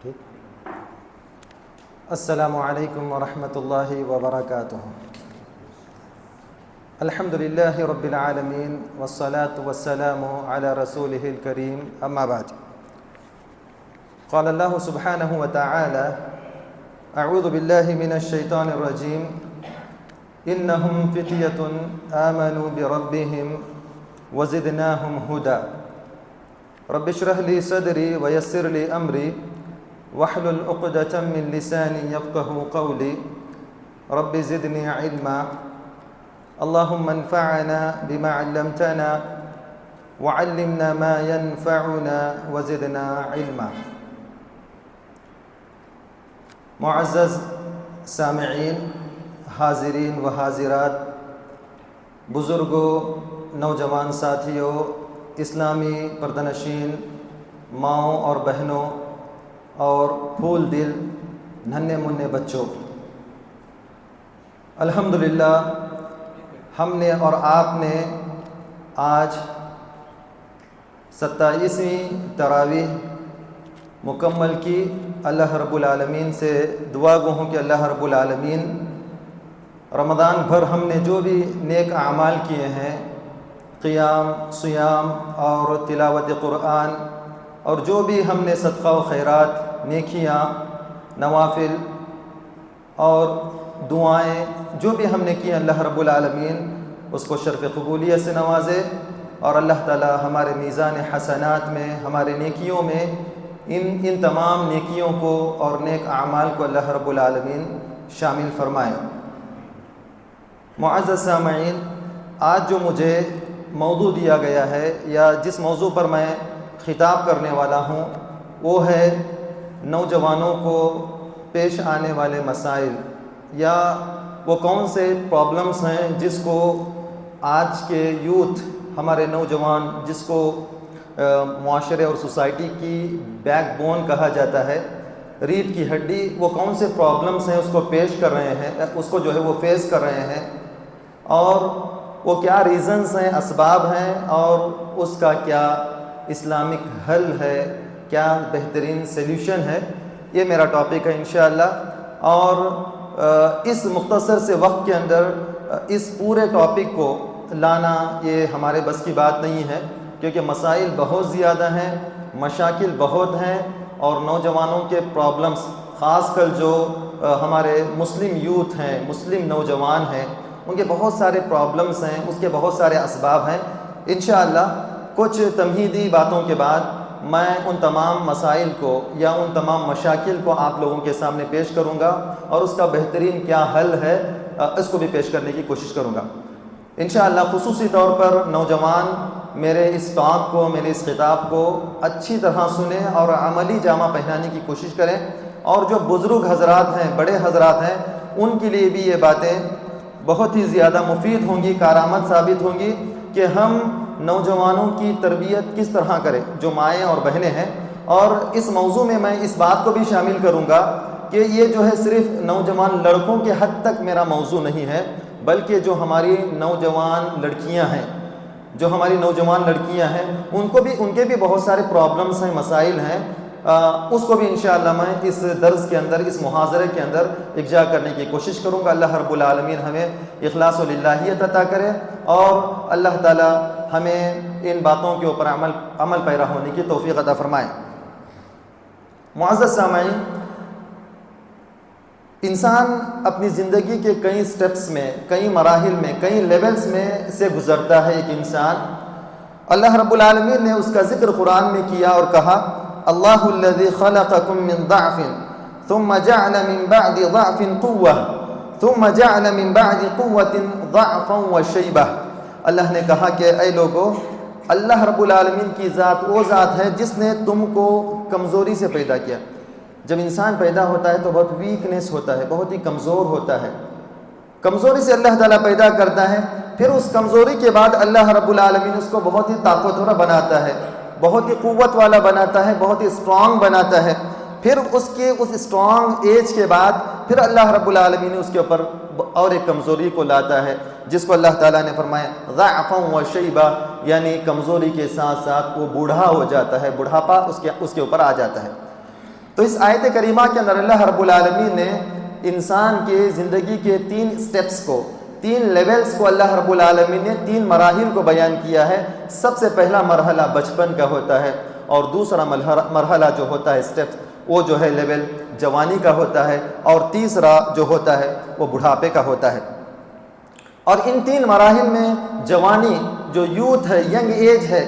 ٹھیک. السلام علیکم ورحمۃ اللہ وبرکاتہ. الحمد للہ رب العالمین والصلاة والسلام علی رسولہ الکریم. اما بعد. قال اللہ سبحانہ وتعالی اعوذ باللہ من الشیطان الرجیم انہم فتیۃ آمنوا بربہم وزدناہم ہدی رب اشرح لی صدری ویسر لی امری واحلل عقدۃ من لسانی یفقہوا قولی رب زدنی علما اللہم انفعنا بما علمتنا وعلمنا ما ينفعنا وزدنا علما. معزز سامعین، حاضرین و حاضرات، بزرگوں، نوجوان ساتھیوں، اسلامی پردنشین ماؤں اور بہنوں اور پھول دل ننھے منھے بچوں، الحمدللہ ہم نے اور آپ نے آج 27ویں تراویح مکمل کی. اللہ رب العالمین سے دعا گو ہوں کہ اللہ رب العالمین رمضان بھر ہم نے جو بھی نیک اعمال کیے ہیں، قیام، سیام اور تلاوت قرآن، اور جو بھی ہم نے صدقہ و خیرات، نیکیاں، نوافل اور دعائیں جو بھی ہم نے کی، اللہ رب العالمین اس کو شرف قبولیت سے نوازے، اور اللہ تعالی ہمارے میزان حسنات میں، ہمارے نیکیوں میں ان تمام نیکیوں کو اور نیک اعمال کو اللہ رب العالمین شامل فرمائے. معزز سامعین، آج جو مجھے موضوع دیا گیا ہے یا جس موضوع پر میں خطاب کرنے والا ہوں وہ ہے نوجوانوں کو پیش آنے والے مسائل، یا وہ کون سے پرابلمس ہیں جس کو آج کے یوتھ، ہمارے نوجوان، جس کو معاشرے اور سوسائٹی کی بیک بون کہا جاتا ہے، ریڑھ کی ہڈی، وہ کون سے پرابلمس ہیں اس کو پیش کر رہے ہیں، اس کو جو ہے وہ فیس کر رہے ہیں، اور وہ کیا ریزنز ہیں، اسباب ہیں، اور اس کا کیا اسلامک حل ہے، کیا بہترین سلیوشن ہے. یہ میرا ٹاپک ہے انشاءاللہ. اور اس مختصر سے وقت کے اندر اس پورے ٹاپک کو لانا یہ ہمارے بس کی بات نہیں ہے، کیونکہ مسائل بہت زیادہ ہیں، مشاکل بہت ہیں، اور نوجوانوں کے پرابلمس، خاص کر جو ہمارے مسلم یوتھ ہیں، مسلم نوجوان ہیں، ان کے بہت سارے پرابلمس ہیں، اس کے بہت سارے اسباب ہیں. انشاءاللہ کچھ تمہیدی باتوں کے بعد میں ان تمام مسائل کو یا ان تمام مشاکل کو آپ لوگوں کے سامنے پیش کروں گا، اور اس کا بہترین کیا حل ہے اس کو بھی پیش کرنے کی کوشش کروں گا انشاءاللہ. خصوصی طور پر نوجوان میرے اس ٹاک کو، میرے اس خطاب کو اچھی طرح سنیں اور عملی جامہ پہنانے کی کوشش کریں، اور جو بزرگ حضرات ہیں، بڑے حضرات ہیں، ان کے لیے بھی یہ باتیں بہت ہی زیادہ مفید ہوں گی، کارآمد ثابت ہوں گی کہ ہم نوجوانوں کی تربیت کس طرح کریں، جو مائیں اور بہنیں ہیں. اور اس موضوع میں میں اس بات کو بھی شامل کروں گا کہ یہ جو ہے صرف نوجوان لڑکوں کے حد تک میرا موضوع نہیں ہے، بلکہ جو ہماری نوجوان لڑکیاں ہیں، ان کے بھی بہت سارے پرابلمس ہیں، مسائل ہیں، اس کو بھی انشاءاللہ میں اس درس کے اندر، اس محاضرے کے اندر اجرا کرنے کی کوشش کروں گا. اللہ رب العالمین ہمیں اخلاص و للہیت عطا کرے، اور اللہ تعالی ہمیں ان باتوں کے اوپر عمل پیرا ہونے کی توفیق عطا فرمائے. معزز سامعین، انسان اپنی زندگی کے کئی سٹیپس میں، کئی مراحل میں، کئی لیولز میں سے گزرتا ہے. ایک انسان، اللہ رب العالمین نے اس کا ذکر قرآن میں کیا اور کہا اللہ الذی خلقکم من ضعف ثم جعل من بعد ضعف قوة ثم جعل من بعد قوة ضعفا وشیبہ. اللہ نے کہا کہ اے لوگو، اللہ رب العالمین کی ذات وہ ذات ہے جس نے تم کو کمزوری سے پیدا کیا. جب انسان پیدا ہوتا ہے تو بہت ویکنیس ہوتا ہے، بہت ہی کمزور ہوتا ہے. کمزوری سے اللہ تعالیٰ پیدا کرتا ہے، پھر اس کمزوری کے بعد اللہ رب العالمین اس کو بہت ہی طاقتور بناتا ہے، بہت ہی قوت والا بناتا ہے، بہت ہی اسٹرانگ بناتا ہے. پھر اس اسٹرانگ ایج کے بعد پھر اللہ رب العالمین نے اس کے اوپر اور ایک کمزوری کو لاتا ہے، جس کو اللہ تعالیٰ نے فرمایا ضعفا و شیبہ، یعنی کمزوری کے ساتھ ساتھ وہ بوڑھا ہو جاتا ہے، بڑھاپا اس کے اوپر آ جاتا ہے. تو اس آیت کریمہ کے اندر اللہ رب العالمین نے انسان کے زندگی کے 3 سٹیپس کو، 3 لیولز کو اللہ رب العالمین نے 3 مراحل کو بیان کیا ہے۔ سب سے پہلا مرحلہ بچپن کا ہوتا ہے، اور دوسرا مرحلہ جو ہوتا ہے سٹیپ، وہ جو ہے لیول جوانی کا ہوتا ہے، اور تیسرا جو ہوتا ہے وہ بڑھاپے کا ہوتا ہے۔ اور ان 3 مراحل میں جوانی جو یوتھ ہے، ینگ ایج ہے،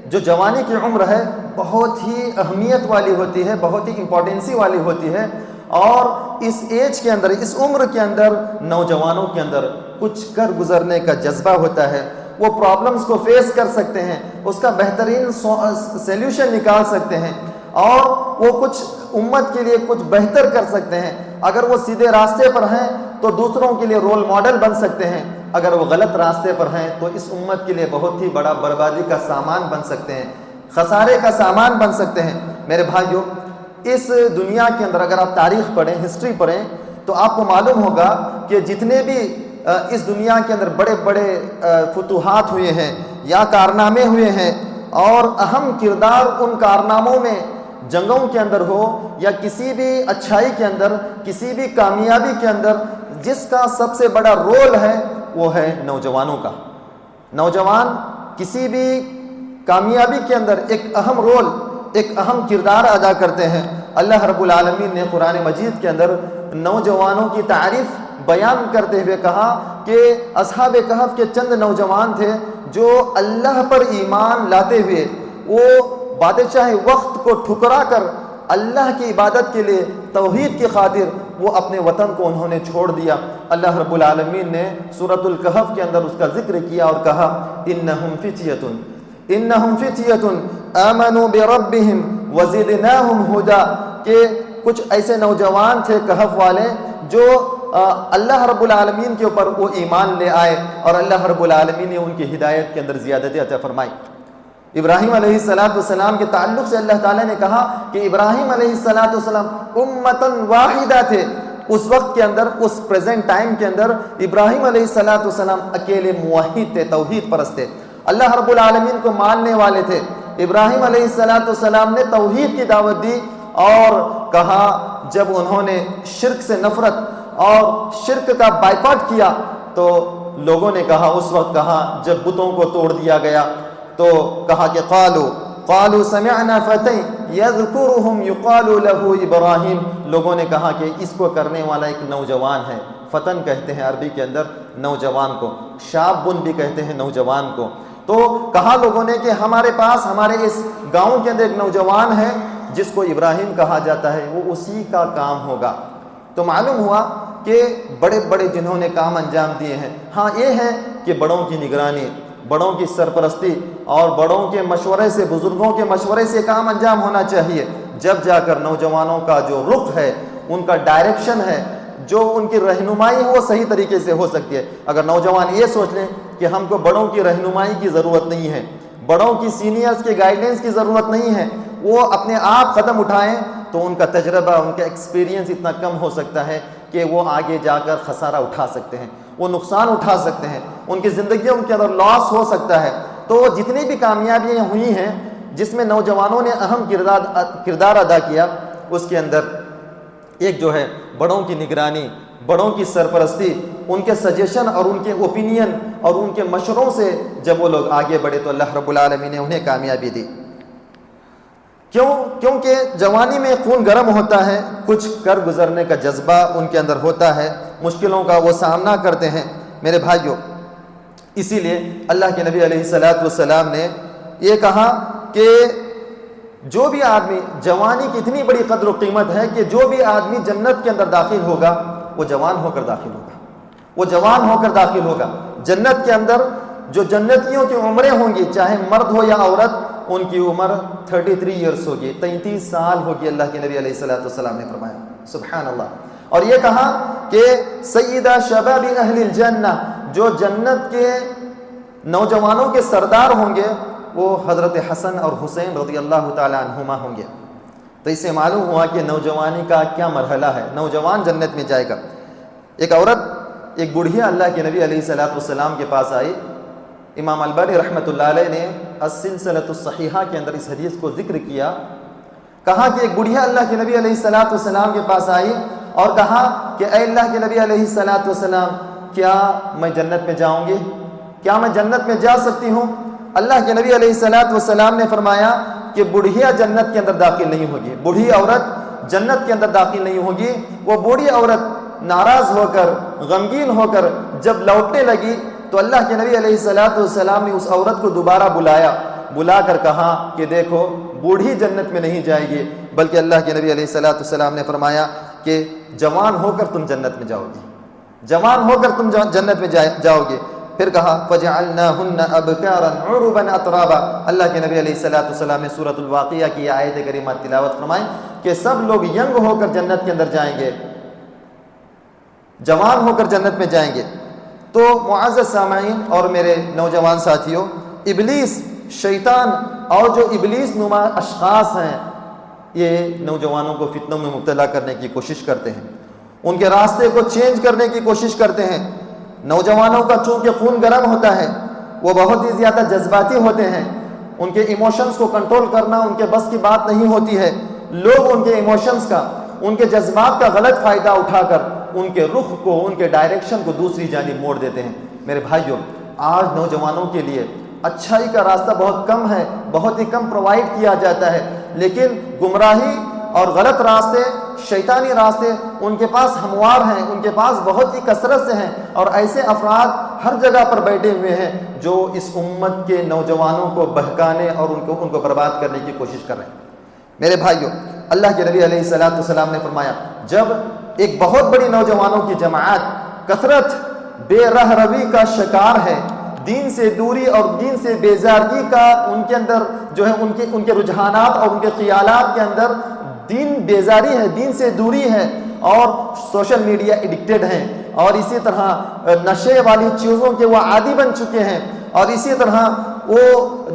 جو جوانی کی عمر ہے، بہت ہی اہمیت والی ہوتی ہے، بہت ہی امپورٹنسی والی ہوتی ہے۔ اور اس ایج کے اندر، اس عمر کے اندر نوجوانوں کے اندر کچھ کر گزرنے کا جذبہ ہوتا ہے، وہ پرابلمز کو فیس کر سکتے ہیں، اس کا بہترین سیلیوشن نکال سکتے ہیں، اور وہ کچھ امت کے لیے کچھ بہتر کر سکتے ہیں۔ اگر وہ سیدھے راستے پر ہیں تو دوسروں کے لیے رول ماڈل بن سکتے ہیں، اگر وہ غلط راستے پر ہیں تو اس امت کے لیے بہت ہی بڑا بربادی کا سامان بن سکتے ہیں، خسارے کا سامان بن سکتے ہیں۔ میرے بھائیوں، اس دنیا کے اندر اگر آپ تاریخ پڑھیں، ہسٹری پڑھیں، تو آپ کو معلوم ہوگا کہ جتنے بھی اس دنیا کے اندر بڑے بڑے فتوحات ہوئے ہیں یا کارنامے ہوئے ہیں، اور اہم کردار ان کارناموں میں، جنگوں کے اندر ہو یا کسی بھی اچھائی کے اندر، کسی بھی کامیابی کے اندر، جس کا سب سے بڑا رول ہے وہ ہے نوجوانوں کا۔ نوجوان کسی بھی کامیابی کے اندر ایک اہم رول، ایک اہم کردار ادا کرتے ہیں۔ اللہ رب العالمین نے قرآن مجید کے اندر نوجوانوں کی تعریف بیان کرتے ہوئے کہا کہ اصحاب کہف کے چند نوجوان تھے جو اللہ پر ایمان لاتے ہوئے، وہ بادشاہ وقت کو ٹھکرا کر اللہ کی عبادت کے لیے، توحید کی خاطر وہ اپنے وطن کو انہوں نے چھوڑ دیا۔ اللہ رب العالمین نے سورۃ الکہف کے اندر اس کا ذکر کیا اور کہا انہم فتیۃ آمنوا بربہم وزدناہم ہدی، کہ کچھ ایسے نوجوان تھے کہف والے جو اللہ رب العالمین کے اوپر وہ ایمان لے آئے، اور اللہ رب العالمین نے ان کی ہدایت کے اندر زیادتی عطا فرمائی۔ ابراہیم علیہ السلام کے تعلق سے اللہ تعالیٰ نے کہا کہ ابراہیم علیہ السلام امتاً واحدہ تھے۔ اس وقت کے اندر، اس پریزنٹ ٹائم کے اندر، ابراہیم علیہ السلام اکیلے موحد تھے، توحید پرست تھے، اللہ رب العالمین کو ماننے والے تھے۔ ابراہیم علیہ السلام نے توحید کی دعوت دی، اور کہا جب انہوں نے شرک سے نفرت اور شرک کا بائیکاٹ کیا تو لوگوں نے کہا، اس وقت کہا جب بتوں کو توڑ دیا گیا تو کہا کہ قالوا سمعنا فتى يذكرهم يقال له ابراہیم، لوگوں نے کہا کہ اس کو کرنے والا ایک نوجوان ہے۔ فتن کہتے ہیں عربی کے اندر نوجوان کو، شاب بھی کہتے ہیں نوجوان کو۔ تو کہا لوگوں نے کہ ہمارے پاس، ہمارے اس گاؤں کے اندر ایک نوجوان ہے جس کو ابراہیم کہا جاتا ہے، وہ اسی کا کام ہوگا۔ تو معلوم ہوا کہ بڑے بڑے جنہوں نے کام انجام دیے ہیں۔ ہاں یہ ہے کہ بڑوں کی نگرانی، بڑوں کی سرپرستی اور بڑوں کے مشورے سے، بزرگوں کے مشورے سے کام انجام ہونا چاہیے، جب جا کر نوجوانوں کا جو رخ ہے، ان کا ڈائریکشن ہے، جو ان کی رہنمائی ہے، وہ صحیح طریقے سے ہو سکتی ہے۔ اگر نوجوان یہ سوچ لیں کہ ہم کو بڑوں کی رہنمائی کی ضرورت نہیں ہے، بڑوں کی سینئرز کی گائیڈنس کی ضرورت نہیں ہے، وہ اپنے آپ قدم اٹھائیں، تو ان کا تجربہ، ان کا ایکسپیرینس اتنا کم ہو سکتا ہے کہ وہ آگے جا کر خسارہ اٹھا سکتے ہیں، وہ نقصان اٹھا سکتے ہیں، ان کی زندگیوں کے اندر لاس ہو سکتا ہے۔ تو جتنی بھی کامیابیاں ہوئی ہیں جس میں نوجوانوں نے اہم کردار ادا کیا، اس کے اندر ایک جو ہے بڑوں کی نگرانی، بڑوں کی سرپرستی، ان کے سجیشن اور ان کے اوپینین اور ان کے مشوروں سے جب وہ لوگ آگے بڑھے تو اللہ رب العالمین نے انہیں کامیابی دی۔ کیونکہ جوانی میں خون گرم ہوتا ہے، کچھ کر گزرنے کا جذبہ ان کے اندر ہوتا ہے، مشکلوں کا وہ سامنا کرتے ہیں۔ میرے بھائیوں، اسی لیے اللہ کے نبی علیہ السلام نے یہ کہا کہ جو بھی آدمی، جوانی کی اتنی بڑی قدر و قیمت ہے کہ جو بھی آدمی جنت کے اندر داخل ہوگا وہ جوان ہو کر داخل ہوگا، وہ جوان ہو کر داخل ہوگا۔ جنت کے اندر جو جنتیوں کی عمریں ہوں گی، چاہے مرد ہو یا عورت، ان کی عمر 33 ایئرس ہوگی، 33 سال ہوگی، اللہ کے نبی علیہ السلام نے فرمایا۔ سبحان اللہ۔ اور یہ کہا کہ سیدہ شباب اہل الجنہ، جو جنت کے نوجوانوں کے سردار ہوں گے وہ حضرت حسن اور حسین رضی اللہ تعالی عنہما ہوں گے۔ تو اس سے معلوم ہوا کہ نوجوانی کا کیا مرحلہ ہے، نوجوان جنت میں جائے گا۔ ایک عورت، ایک بڑھیا اللہ کے نبی علیہ السلام کے پاس آئی۔ امام البانی رحمۃ اللہ علیہ نے السلسلۃ الصحیحہ کے اندر اس حدیث کو ذکر کیا، کہا کہ ایک بڑھیا اللہ کے نبی علیہ الصلوۃ والسلام کے پاس آئی اور کہا کہ اے اللہ کے نبی علیہ الصلوۃ والسلام، کیا میں جنت میں جاؤں گی؟ کیا میں جنت میں جا سکتی ہوں؟ اللہ کے نبی علیہ الصلوۃ والسلام نے فرمایا کہ بڑھیا جنت کے اندر داخل نہیں ہوگی، بوڑھی عورت جنت کے اندر داخل نہیں ہوگی۔ وہ بوڑھی عورت ناراض ہو کر، غمگین ہو کر جب لوٹنے لگی تو اللہ کے نبی علیہ الصلوۃ والسلام نے اس عورت کو دوبارہ بلا کر کہا کہ دیکھو، بوڑھی جنت میں نہیں جائے گی، بلکہ اللہ کے نبی علیہ الصلوۃ والسلام نے فرمایا کہ جوان ہو کر تم جنت میں جاؤ گی، جوان ہو کر تم جنت میں جاؤ گے۔ پھر کہا فَجَعَلْنَاهُنَّ أَبْكَارًا عُرُبًا أَتْرَابًا۔ اللہ کے نبی علیہ الصلوۃ والسلام نے سورۃ الواقعہ کی آیت کریمہ تلاوت فرمائی کہ سب لوگ ینگ ہو کر جنت کے اندر جائیں گے، جوان ہو کر جنت میں جائیں گے۔ تو معزز سامعین اور میرے نوجوان ساتھیوں، ابلیس، شیطان اور جو ابلیس نما اشخاص ہیں، یہ نوجوانوں کو فتنوں میں مبتلا کرنے کی کوشش کرتے ہیں، ان کے راستے کو چینج کرنے کی کوشش کرتے ہیں۔ نوجوانوں کا چونکہ خون گرم ہوتا ہے، وہ بہت ہی زیادہ جذباتی ہوتے ہیں، ان کے ایموشنز کو کنٹرول کرنا ان کے بس کی بات نہیں ہوتی ہے۔ لوگ ان کے ایموشنز کا، ان کے جذبات کا غلط فائدہ اٹھا کر ان کے رخ کو، ان کے ڈائریکشن کو دوسری جانب موڑ دیتے ہیں۔ میرے بھائیوں، آج نوجوانوں کے لیے اچھائی کا راستہ بہت کم ہے، بہت ہی کم پرووائڈ کیا جاتا ہے، لیکن گمراہی اور غلط راستے، شیطانی راستے ان کے پاس ہموار ہیں، ان کے پاس بہت ہی کثرت سے ہیں، اور ایسے افراد ہر جگہ پر بیٹھے ہوئے ہیں جو اس امت کے نوجوانوں کو بہکانے اور ان کو برباد کرنے کی کوشش کر رہے ہیں۔ میرے بھائیوں، اللہ کے نبی علیہ الصلوۃ والسلام نے فرمایا، جب ایک بہت بڑی نوجوانوں کی جماعت کثرت بے رہ روی کا شکار ہے، دین سے دوری اور دین سے بیزارگی کا ان کے اندر جو ہے ان کے رجحانات اور ان کے خیالات کے اندر دین بیزاری ہے، دین سے دوری ہے، اور سوشل میڈیا ایڈکٹڈ ہیں، اور اسی طرح نشے والی چیزوں کے وہ عادی بن چکے ہیں، اور اسی طرح وہ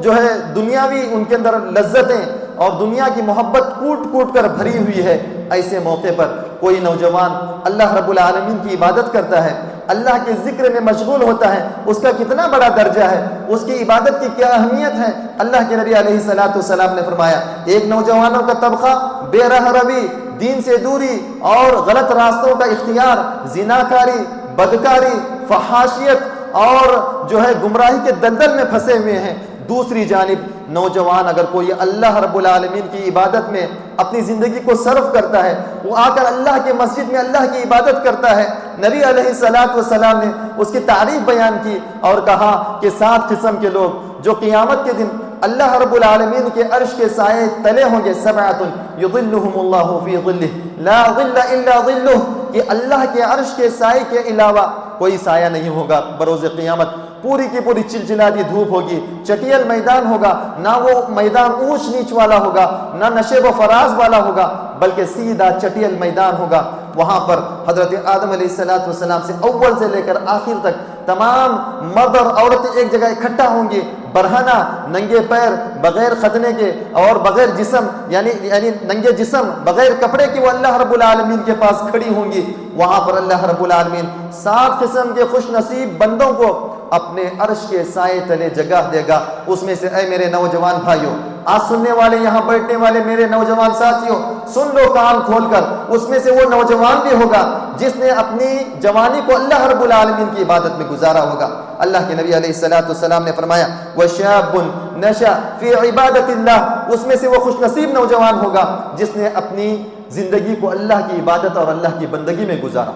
جو ہے دنیاوی ان کے اندر لذتیں اور دنیا کی محبت کوٹ کر بھری ہوئی ہے۔ ایسے موقع پر کوئی نوجوان اللہ رب العالمین کی عبادت کرتا ہے، اللہ کے ذکر میں مشغول ہوتا ہے، اس کا کتنا بڑا درجہ ہے، اس کی عبادت کی کیا اہمیت ہے۔ اللہ کے نبی علیہ الصلوۃ والسلام نے فرمایا، ایک نوجوانوں کا طبقہ بے رہ روی، دین سے دوری اور غلط راستوں کا اختیار، زناکاری، بدکاری، فحاشیت اور جو ہے گمراہی کے دلدل میں پھنسے ہوئے ہیں۔ دوسری جانب نوجوان اگر کوئی اللہ رب العالمین کی عبادت میں اپنی زندگی کو صرف کرتا ہے، وہ آ کر اللہ کے مسجد میں اللہ کی عبادت کرتا ہے، نبی علیہ الصلوۃ والسلام نے اس کی تعریف بیان کی اور کہا کہ 7 قسم کے لوگ جو قیامت کے دن اللہ رب العالمین کے عرش کے سائے تلے ہوں گے، 7 یظلہم اللہ فی ظلہ لا ظل الا ظلہ، کہ اللہ کے عرش کے سائے کے علاوہ کوئی سایہ نہیں ہوگا بروز قیامت۔ پوری کی پوری چلچلاتی دھوپ ہوگی، چٹیل میدان ہوگا، نہ وہ میدان اونچ نیچ والا ہوگا، نہ نشیب و فراز والا ہوگا، بلکہ سیدھا چٹیل میدان ہوگا۔ وہاں پر حضرت آدم علیہ السلام سے اول سے لے کر آخر تک تمام مرد اور عورتیں ایک جگہ اکٹھا ہوں گی، برہنہ، ننگے پیر، بغیر ختنے کے اور بغیر جسم، یعنی ننگے جسم بغیر کپڑے کے وہ اللہ رب العالمین کے پاس کھڑی ہوں گی۔ وہاں پر اللہ رب العالمین 7 قسم کے خوش نصیب بندوں کو اپنے عرش کے سائے تلے جگہ دے گا۔ اس میں سے اے میرے نوجوان بھائیوں، آج سننے والے، یہاں بیٹھنے والے میرے نوجوان ساتھیوں، سن لو کان کھول کر، اس میں سے وہ نوجوان بھی ہوگا جس نے اپنی جوانی کو اللہ رب العالمین کی عبادت میں گزارا ہوگا۔ اللہ کے نبی علیہ الصلوۃ والسلام نے فرمایا، وَشَابٌ نَشَأَ فِي عِبَادَةِ اللَّهِ، اس میں سے وہ خوش نصیب نوجوان ہوگا جس نے اپنی زندگی کو اللہ کی عبادت اور اللہ کی بندگی میں گزارا،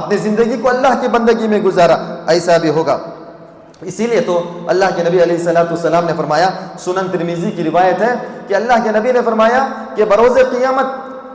اپنی زندگی کو اللہ کی بندگی میں گزارا۔ ایسا بھی ہوگا۔ اسی لیے تو اللہ کے نبی علیہ الصلوۃ والسلام نے فرمایا، سنن ترمذی کی روایت ہے کہ اللہ کے نبی نے فرمایا کہ بروز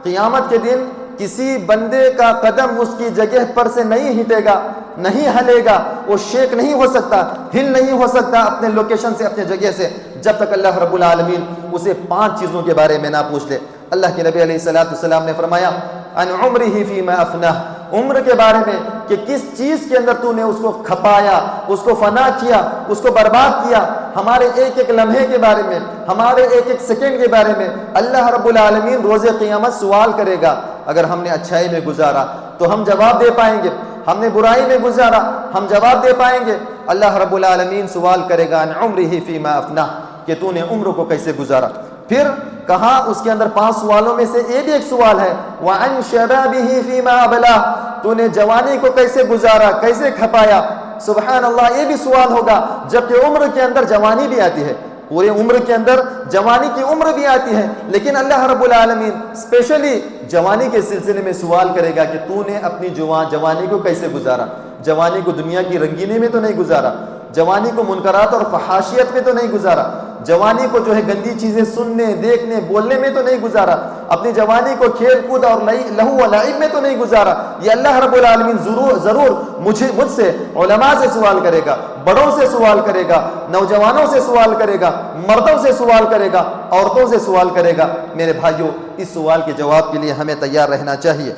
قیامت کے دن کسی بندے کا قدم اس کی جگہ پر سے نہیں ہٹے گا، نہیں ہلے گا، وہ شیک نہیں ہو سکتا، ہل نہیں ہو سکتا اپنے لوکیشن سے، اپنے جگہ سے، جب تک اللہ رب العالمین اسے 5 چیزوں کے بارے میں نہ پوچھ لے۔ اللہ کے نبی علیہ الصلوۃ والسلام نے فرمایا، عن عمرہ فیما افناہ، عمر کے بارے میں کہ کس چیز کے اندر تو نے اس کو کھپایا، اس کو فنا کیا، اس کو برباد کیا۔ ہمارے ایک ایک لمحے کے بارے میں، ہمارے ایک ایک سیکنڈ کے بارے میں اللہ رب العالمین روز قیامت سوال کرے گا۔ اگر ہم نے اچھائی میں گزارا تو ہم جواب دے پائیں گے، ہم نے برائی میں گزارا ہم جواب دے پائیں گے۔ اللہ رب العالمین سوال کرے گا عن عمرہ فیما افناہ، کہ تو نے عمر کو کیسے گزارا۔ پھر کہا اس کے اندر 5 سوالوں میں سے یہ بھی ایک سوال ہے وَعَنْ شَبَابِهِ فِي مَا أَبْلَاهُ، تو نے جوانی کو کیسے گزارا، کیسے کھپایا. سبحان اللہ، یہ بھی سوال ہوگا جبکہ عمر کے اندر جوانی بھی آتی ہے، پورے عمر کے اندر جوانی کی عمر بھی آتی ہے، لیکن اللہ رب العالمین اسپیشلی جوانی کے سلسلے میں سوال کرے گا کہ تو نے اپنی جوانی کو کیسے گزارا. جوانی کو دنیا کی رنگینی میں تو نہیں گزارا، جوانی کو منکرات اور فحاشیت میں تو نہیں گزارا، جوانی کو جو ہے گندی چیزیں سننے، دیکھنے، بولنے میں تو نہیں گزارا، اپنی جوانی کو کھیل کود اور لہو و لعب میں تو نہیں گزارا. یہ اللہ رب العالمین ضرور مجھ سے، علماء سے سوال کرے گا، بڑوں سے سوال کرے گا، نوجوانوں سے سوال کرے گا، مردوں سے سوال کرے گا، عورتوں سے سوال کرے گا. میرے بھائیوں، اس سوال کے جواب کے لیے ہمیں تیار رہنا چاہیے.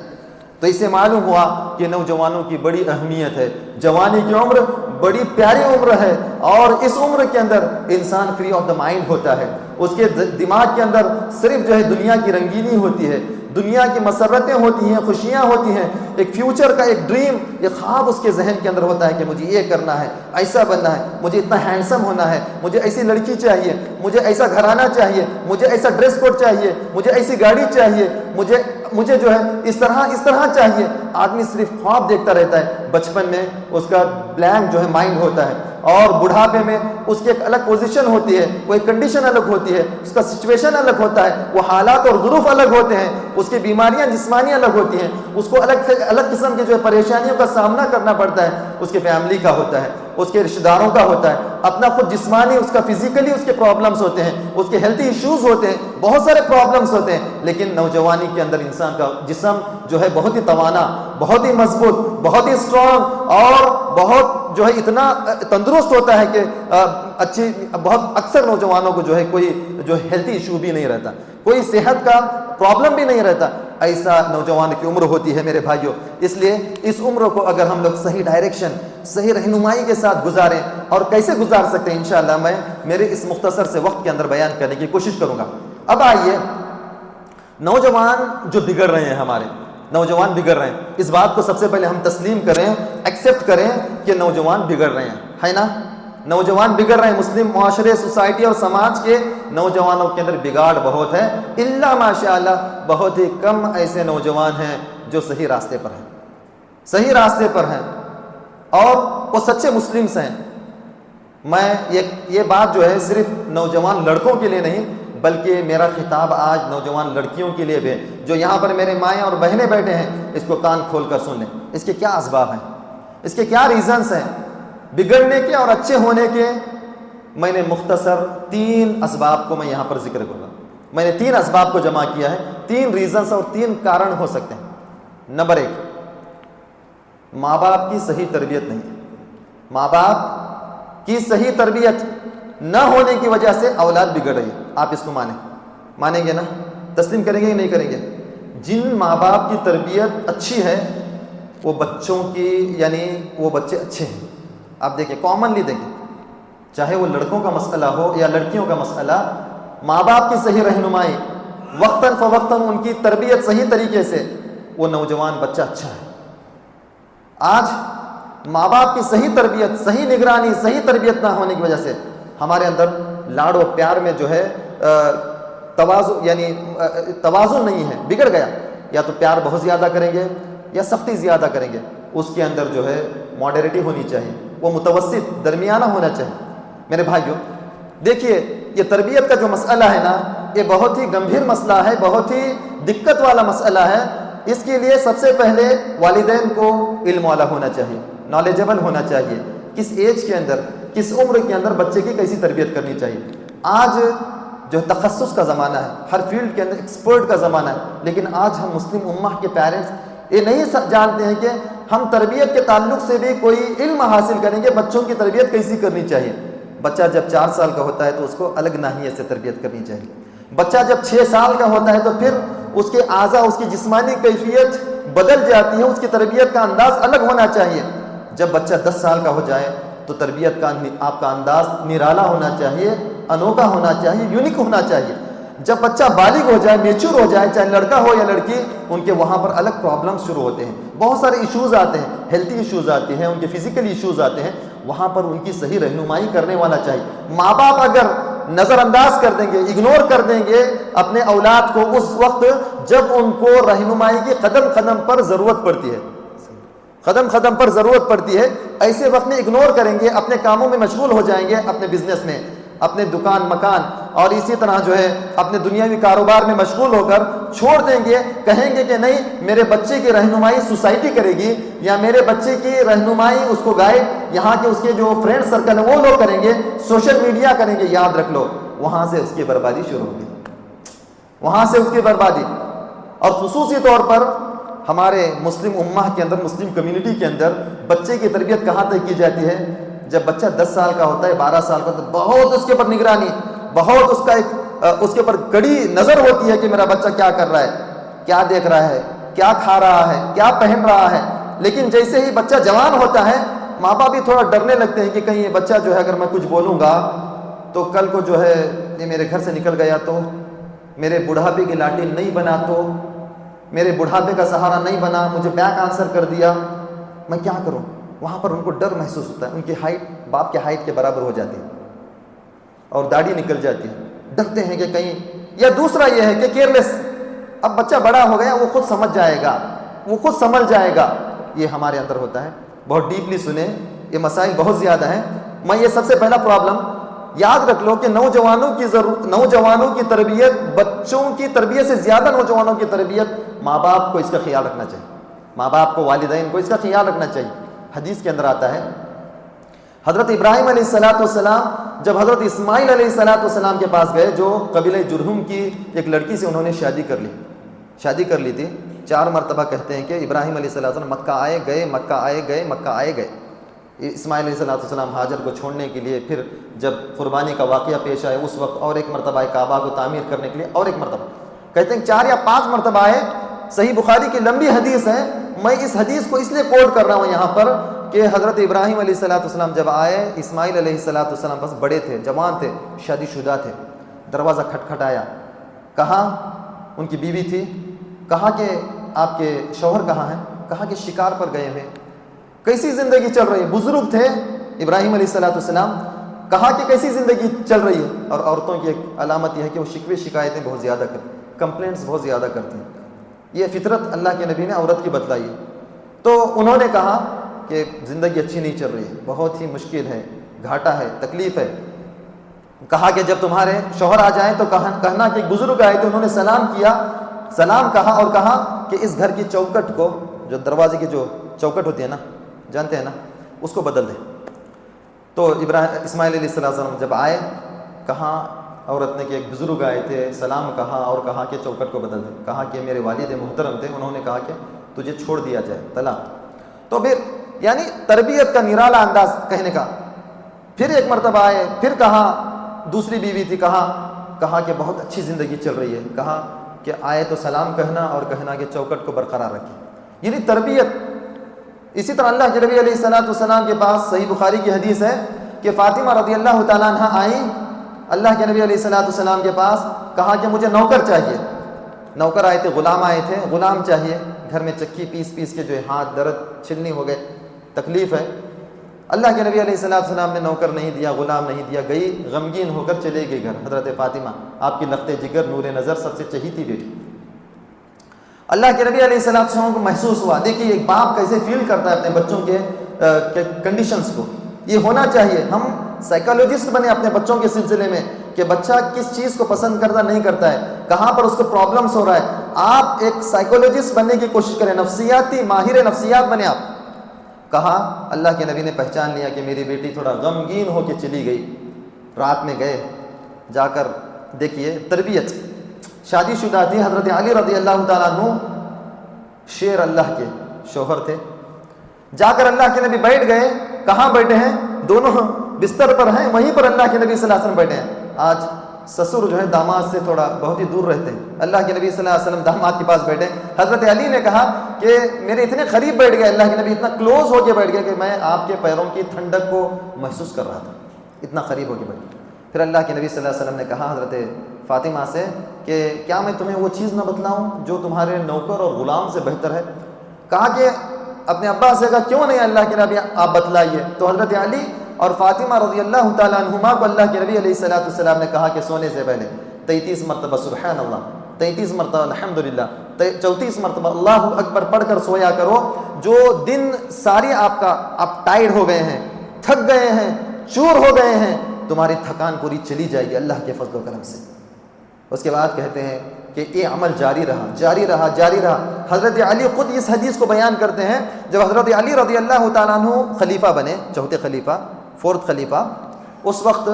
تو اس سے معلوم ہوا کہ نوجوانوں کی بڑی اہمیت ہے. جوانی کی عمر بڑی پیاری عمر ہے، اور اس عمر کے اندر انسان فری آف دا مائنڈ ہوتا ہے. اس کے دماغ کے اندر صرف جو ہے دنیا کی رنگینی ہوتی ہے، دنیا کی مسرتیں ہوتی ہیں، خوشیاں ہوتی ہیں. ایک فیوچر کا ایک ڈریم، ایک خواب اس کے ذہن کے اندر ہوتا ہے کہ مجھے یہ کرنا ہے، ایسا بننا ہے، مجھے اتنا ہینڈسم ہونا ہے، مجھے ایسی لڑکی چاہیے، مجھے ایسا گھرانہ چاہیے، مجھے ایسا ڈریس کوڈ چاہیے، مجھے ایسی گاڑی چاہیے، مجھے جو ہے اس طرح چاہیے. آدمی صرف خواب دیکھتا رہتا ہے. بچپن میں اس کا بلینک جو ہے مائنڈ ہوتا ہے، اور بڑھاپے میں اس کی ایک الگ پوزیشن ہوتی ہے، وہ ایک کنڈیشن الگ ہوتی ہے، اس کا سچویشن الگ ہوتا ہے، وہ حالات اور ظروف الگ ہوتے ہیں، اس کی بیماریاں جسمانی الگ ہوتی ہیں، اس کو الگ قسم کی جو ہے پریشانیوں کا سامنا کرنا پڑتا ہے. اس کے فیملی کا ہوتا ہے، اس کے رشتہ داروں کا ہوتا ہے، اپنا خود جسمانی، اس کا فزیکلی اس کے پرابلمس ہوتے ہیں، اس کے ہیلتھی ایشوز ہوتے ہیں، بہت سارے پرابلمس ہوتے ہیں. لیکن نوجوانی کے اندر انسان کا جسم جو ہے بہت ہی توانا، بہت ہی مضبوط، بہت ہی اسٹرانگ، اور بہت جو ہے اتنا تندرست ہوتا ہے کہ بہت اکثر نوجوانوں کو جو ہے کوئی جو ہیلتھی ایشو بھی نہیں رہتا، کوئی صحت کا پرابلم بھی نہیں رہتا. ایسا نوجوان کی عمر ہوتی ہے میرے بھائیوں. اس لیے اس عمر کو اگر ہم لوگ صحیح ڈائریکشن، صحیح رہنمائی کے ساتھ گزاریں، اور کیسے گزار سکتے ہیں انشاءاللہ میں میرے اس مختصر سے وقت کے اندر بیان کرنے کی کوشش کروں گا. اب آئیے، نوجوان جو بگڑ رہے ہیں، ہمارے نوجوان بگڑ رہے ہیں، اس بات کو سب سے پہلے ہم تسلیم کریں، ایکسیپٹ کریں کہ نوجوان بگڑ رہے ہیں، ہے نا؟ نوجوان بگڑ رہے ہیں. مسلم معاشرے، سوسائٹی اور سماج کے نوجوانوں کے اندر بگاڑ بہت ہے. الا ماشاءاللہ بہت ہی کم ایسے نوجوان ہیں جو صحیح راستے پر ہیں، صحیح راستے پر ہیں، اور وہ سچے مسلمس ہیں. میں یہ بات جو ہے صرف نوجوان لڑکوں کے لیے نہیں، بلکہ میرا خطاب آج نوجوان لڑکیوں کے لیے بھی ہے. جو یہاں پر میرے مائیں اور بہنیں بیٹھے ہیں، اس کو کان کھول کر سن لیں. اس کے کیا اسباب ہیں، اس کے کیا ریزنز ہیں بگڑنے کے اور اچھے ہونے کے. میں نے مختصر 3 اسباب کو میں یہاں پر ذکر کروں گا. میں نے 3 اسباب کو جمع کیا ہے، 3 ریزنز اور 3 کارن ہو سکتے ہیں. نمبر 1، ماں باپ کی صحیح تربیت نہیں. ماں باپ کی صحیح تربیت نہ ہونے کی وجہ سے اولاد بگڑ رہی ہے. آپ اس کو مانیں گے نا؟ تسلیم کریں گے یا نہیں کریں گے؟ جن ماں باپ کی تربیت اچھی ہے، وہ بچوں کی، یعنی وہ بچے اچھے ہیں. آپ دیکھیں، کامنلی دیکھیں، چاہے وہ لڑکوں کا مسئلہ ہو یا لڑکیوں کا مسئلہ، ماں باپ کی صحیح رہنمائی، وقتاً فوقتاً ان کی تربیت صحیح طریقے سے، وہ نوجوان بچہ اچھا ہے. آج ماں باپ کی صحیح تربیت، صحیح نگرانی، صحیح تربیت نہ ہونے کی وجہ سے ہمارے اندر لاڑ و پیار میں جو ہے توازن نہیں ہے، بگڑ گیا. یا تو پیار بہت زیادہ کریں گے یا سختی زیادہ کریں گے. اس کے اندر جو ہے ماڈریٹی ہونی چاہیے، وہ متوسط درمیانہ ہونا چاہیے. میرے بھائیوں دیکھیے، یہ تربیت کا جو مسئلہ ہے نا، یہ بہت ہی گمبھیر مسئلہ ہے، بہت ہی دقت والا مسئلہ ہے. اس کے لیے سب سے پہلے والدین کو علم والا ہونا چاہیے، نالجبل ہونا چاہیے، کس ایج کے اندر، کس عمر کے اندر بچے کی کیسی تربیت کرنی چاہیے. آج جو تخصص کا زمانہ ہے، ہر فیلڈ کے اندر ایکسپرٹ کا زمانہ ہے، لیکن آج ہم مسلم امہ کے پیرنٹس یہ نہیں جانتے ہیں کہ ہم تربیت کے تعلق سے بھی کوئی علم حاصل کریں گے، بچوں کی تربیت کیسی کرنی چاہیے. بچہ جب 4 سال کا ہوتا ہے تو اس کو الگ ناحیے سے تربیت کرنی چاہیے. بچہ جب 6 سال کا ہوتا ہے تو پھر اس کے اعضاء، اس کی جسمانی کیفیت بدل جاتی ہے، اس کی تربیت کا انداز الگ ہونا چاہیے. جب بچہ 10 سال کا ہو جائے تو تربیت کا آپ کا انداز نرالا ہونا چاہیے، انوکھا ہونا چاہیے، یونیک ہونا چاہیے. جب بچہ بالغ ہو جائے، میچور ہو جائے، چاہے لڑکا ہو یا لڑکی، ان کے وہاں پر الگ پرابلمز شروع ہوتے ہیں، بہت سارے ایشوز آتے ہیں، ہیلتھی ایشوز آتے ہیں، ان کے فزیکل ایشوز آتے ہیں. وہاں پر ان کی صحیح رہنمائی کرنے والا چاہیے. ماں باپ اگر نظر انداز کر دیں گے، اگنور کر دیں گے اپنے اولاد کو اس وقت جب ان کو رہنمائی کی قدم قدم پر ضرورت پڑتی ہے، قدم قدم پر ضرورت پڑتی ہے، ایسے وقت میں اگنور کریں گے، اپنے کاموں میں مشغول ہو جائیں گے، اپنے بزنس میں، اپنے دکان مکان اور اسی طرح جو ہے اپنے دنیاوی کاروبار میں مشغول ہو کر چھوڑ دیں گے، کہیں گے کہ نہیں میرے بچے کی رہنمائی سوسائٹی کرے گی، یا میرے بچے کی رہنمائی اس کو گائیڈ یہاں کے اس کے جو فرینڈ سرکل ہیں وہ لوگ کریں گے، سوشل میڈیا کریں گے۔ یاد رکھ لو وہاں سے اس کی بربادی شروع ہوگی، وہاں سے اس کی بربادی۔ اور خصوصی طور پر ہمارے مسلم امہ کے اندر، مسلم کمیونٹی کے اندر بچے کی تربیت کہاں تک کی جاتی ہے؟ جب بچہ 10 سال کا ہوتا ہے، 12 سال کا ہوتا ہے، بہت اس کے اوپر نگرانی، بہت اس کا اس کے اوپر کڑی نظر ہوتی ہے کہ میرا بچہ کیا کر رہا ہے، کیا دیکھ رہا ہے، کیا کھا رہا ہے، کیا پہن رہا ہے۔ لیکن جیسے ہی بچہ جوان ہوتا ہے، ماں باپ بھی تھوڑا ڈرنے لگتے ہیں کہ کہیں یہ بچہ جو ہے اگر میں کچھ بولوں گا تو کل کو جو ہے یہ میرے گھر سے نکل گیا تو، میرے بڑھاپے کی لاٹھی نہیں بنا تو، میرے بڑھاپے کا سہارا نہیں بنا، مجھے بیک آنسر کر دیا، میں کیا کروں؟ وہاں پر ان کو ڈر محسوس ہوتا ہے، ان کی ہائٹ باپ کے ہائٹ کے برابر ہو جاتی ہے اور داڑھی نکل جاتی ہے، ڈرتے ہیں کہ کہیں۔ یا دوسرا یہ ہے کہ کیئرلیس، اب بچہ بڑا ہو گیا، وہ خود سمجھ جائے گا، وہ خود سمجھ جائے گا، یہ ہمارے اندر ہوتا ہے۔ بہت ڈیپلی سنیں، یہ مسائل بہت زیادہ ہیں۔ میں یہ سب سے پہلا پرابلم یاد رکھ لو کہ نوجوانوں کی تربیت، بچوں کی تربیت سے زیادہ نوجوانوں کی تربیت ماں باپ کو اس کا خیال رکھنا چاہیے، ماں باپ کو، والدین کو اس کا خیال رکھنا چاہیے۔ حدیث کے اندر آتا ہے حضرت ابراہیم علیہ السلام جب حضرت اسماعیل علیہ السلام کے پاس گئے، جو قبیلہ جرہم کی ایک لڑکی سے انہوں نے شادی کر لی تھی، 4 مرتبہ کہتے ہیں کہ ابراہیم علیہ السلام مکہ آئے گئے، مکہ آئے گئے، مکہ آئے گئے۔ اسماعیل علیہ السلام حاجر کو چھوڑنے کے لیے، پھر جب قربانی کا واقعہ پیش آئے اس وقت اور ایک مرتبہ آئے، کعبہ کو تعمیر کرنے کے لیے اور ایک مرتبہ، کہتے ہیں 4 یا 5 مرتبہ آئے۔ صحیح بخاری کی لمبی حدیث ہے، میں اس حدیث کو اس لیے کوٹ کر رہا ہوں یہاں پر کہ حضرت ابراہیم علیہ السلام جب آئے، اسماعیل علیہ السلام بس بڑے تھے، جوان تھے، شادی شدہ تھے۔ دروازہ کھٹکھٹایا، کہا ان کی بیوی تھی، کہا کہ آپ کے شوہر کہاں ہیں؟ کہا کہ شکار پر گئے ہوئے۔ کیسی زندگی چل رہی ہے؟ بزرگ تھے ابراہیم علیہ السلام، کہا کہ کیسی زندگی چل رہی ہے؟ اور عورتوں کی ایک علامت یہ ہے کہ وہ شکوے شکایتیں بہت زیادہ کرتی ہیں، کمپلینٹس بہت زیادہ کرتی ہیں۔ یہ فطرت اللہ کے نبی نے عورت کی بتلائی ہے۔ تو انہوں نے کہا کہ زندگی اچھی نہیں چل رہی ہے، بہت ہی مشکل ہے، گھاٹا ہے، تکلیف ہے۔ کہا کہ جب تمہارے شوہر آ جائیں تو کہنا کہ ایک بزرگ آئے تھے، انہوں نے سلام کیا، سلام کہا اور کہا کہ اس گھر کی چوکٹ کو، جو دروازے کی جو چوکٹ ہوتی ہے نا، جانتے ہیں نا، اس کو بدل دیں۔ تو اسماعیل علیہ السلام جب آئے، کہا عورت نے کہ ایک بزرگ آئے تھے، سلام کہا اور کہا کہ چوکٹ کو بدل دیں۔ کہا کہ میرے والد محترم تھے، انہوں نے کہا کہ تجھے چھوڑ دیا جائے، طلاق۔ تو پھر یعنی تربیت کا نرالا انداز کہنے کا۔ پھر ایک مرتبہ آئے، پھر کہا، دوسری بیوی تھی، کہا کہ بہت اچھی زندگی چل رہی ہے، کہا کہ آئے تو سلام کہنا اور کہنا کہ چوکٹ کو برقرار رکھیں، یعنی تربیت۔ اسی طرح اللہ کے نبی علیہ السلام کے پاس صحیح بخاری کی حدیث ہے کہ فاطمہ رضی اللہ تعالیٰ عنہ آئیں اللہ کے نبی علیہ السلام کے پاس، کہا کہ مجھے نوکر چاہیے۔ نوکر آئے تھے، غلام آئے تھے، غلام چاہیے، گھر میں چکی پیس کے جو ہے ہاتھ درد، چھلنی ہو گئے، تکلیف ہے۔ اللہ کے نبی علیہ السلام نے نوکر نہیں دیا، غلام نہیں دیا، گئی غمگین ہو کر چلے گئی گھر۔ حضرت فاطمہ آپ کی لخت جگر، نور نظر، سب سے چہیتی بیٹی۔ اللہ کے نبی علیہ السلام کو محسوس ہوا، دیکھیے ایک باپ کیسے فیل کرتا ہے اپنے بچوں کے کنڈیشنز کو۔ یہ ہونا چاہیے، ہم سائیکالوجسٹ بنے اپنے بچوں کے سلسلے میں کہ بچہ کس چیز کو پسند کرتا نہیں کرتا ہے، کہاں پر اس کو پرابلمس ہو رہا ہے۔ آپ ایک سائیکالوجسٹ بننے کی کوشش کریں، نفسیاتی ماہر نفسیات بنے آپ۔ کہا، اللہ کے نبی نے پہچان لیا کہ میری بیٹی تھوڑا غمگین ہو کے چلی گئی۔ رات میں گئے، جا کر دیکھیے تربیت، شادی شدہ تھی، حضرت علی رضی اللہ تعالیٰ عنہ شیر اللہ کے شوہر تھے۔ جا کر اللہ کے نبی بیٹھ گئے، کہاں بیٹھے ہیں؟ دونوں بستر پر ہیں، وہیں پر اللہ کے نبی صلی اللہ علیہ وسلم بیٹھے ہیں۔ آج سسر جو ہے داماد سے تھوڑا بہت ہی دور رہتے ہیں، اللہ کے نبی صلی اللہ علیہ وسلم داماد کے پاس بیٹھے۔ حضرت علی نے کہا کہ میرے اتنے قریب بیٹھ گئے، اللہ کے نبی اتنا کلوز ہو کے بیٹھ گئے کہ میں آپ کے پیروں کی ٹھنڈک کو محسوس کر رہا تھا، اتنا قریب ہو کے بیٹھ گئے۔ پھر اللہ کے نبی صلی اللہ علیہ وسلم نے کہا حضرت فاطمہ سے کہ کیا میں تمہیں وہ چیز نہ بتلاؤں جو تمہارے نوکر اور غلام سے بہتر ہے؟ کہا کہ اپنے ابا سے کہا کیوں نہیں اللہ کے نبی آپ بتلائیے۔ تو حضرت علی اور فاطمہ رضی اللہ تعالیٰ عنہما کو اللہ کے نبی علیہ السلام نے کہا کہ سونے سے پہلے 33 مرتبہ سبحان اللہ، 33 مرتبہ الحمدللہ، 34 مرتبہ اللہ اکبر پڑھ کر سویا کرو. جو دن ساری آپ ٹائرڈ ہو گئے ہیں، تھک گئے ہیں، چور ہو گئے ہیں، تمہاری تھکان پوری چلی جائے گی اللہ کے فضل و کرم سے. اس کے بعد کہتے ہیں کہ یہ عمل جاری رہا جاری رہا جاری رہا. حضرت علی خود اس حدیث کو بیان کرتے ہیں، جب حضرت علی رضی اللہ تعالیٰ عنہ خلیفہ بنے، چوتھے خلیفہ، فورتھ خلیفہ، اس وقت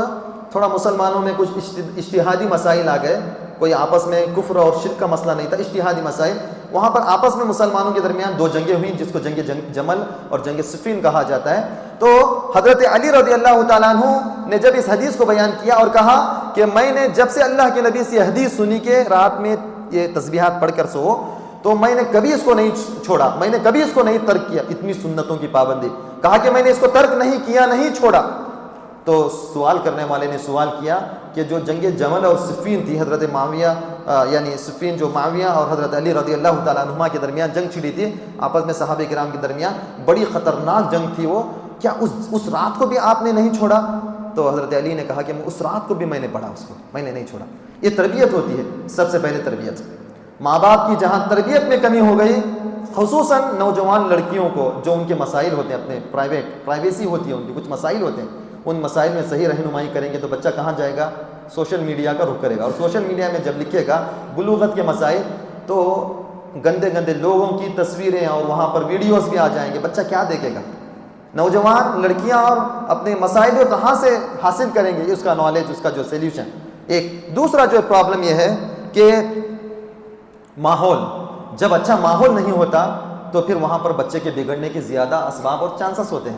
تھوڑا مسلمانوں میں کچھ اجتہادی مسائل آ گئے. کوئی آپس میں کفر اور شرک کا مسئلہ نہیں تھا، اجتہادی مسائل. وہاں پر آپس میں مسلمانوں کے درمیان 2 جنگیں ہوئیں، جس کو جنگ جمل اور جنگ صفین کہا جاتا ہے. تو حضرت علی رضی اللہ تعالیٰ عنہ نے جب اس حدیث کو بیان کیا اور کہا کہ میں نے جب سے اللہ کے نبی سے یہ حدیث سنی کہ رات میں یہ تسبیحات پڑھ کر سو، تو میں نے کبھی اس کو نہیں چھوڑا، میں نے کبھی اس کو نہیں ترک کیا. اتنی سنتوں کی پابندی، کہا کہ میں نے اس کو ترک نہیں کیا، نہیں چھوڑا. تو سوال کرنے والے نے سوال کیا کہ جو جنگ جمل اور صفین تھی، حضرت معاویہ یعنی صفین جو معاویہ اور حضرت علی رضی اللہ تعالیٰ عنہما کے درمیان جنگ چھڑی تھی آپس میں صحابہ کرام کے درمیان، بڑی خطرناک جنگ تھی وہ، کیا اس رات کو بھی آپ نے نہیں چھوڑا؟ تو حضرت علی نے کہا کہ اس رات کو بھی میں نے پڑھا، اس کو میں نے نہیں چھوڑا. یہ تربیت ہوتی ہے. سب سے پہلے تربیت، ماں باپ کی جہاں تربیت میں کمی ہو گئی، خصوصاً نوجوان لڑکیوں کو جو ان کے مسائل ہوتے ہیں، اپنے پرائیویسی ہوتی ہے، ان کے کچھ مسائل ہوتے ہیں، ان مسائل میں صحیح رہنمائی کریں گے تو بچہ کہاں جائے گا؟ سوشل میڈیا کا رخ کرے گا. اور سوشل میڈیا میں جب لکھے گا بلوغت کے مسائل تو گندے گندے لوگوں کی تصویریں اور وہاں پر ویڈیوز بھی آ جائیں گے. بچہ کیا دیکھے گا؟ نوجوان لڑکیاں اور اپنے مسائل کو کہاں سے حاصل کریں گے اس کا نالج، اس کا جو سیلیوشن. ایک دوسرا جو پرابلم یہ ہے کہ ماحول، جب اچھا ماحول نہیں ہوتا تو پھر وہاں پر بچے کے بگڑنے کے زیادہ اسباب اور چانسز ہوتے ہیں،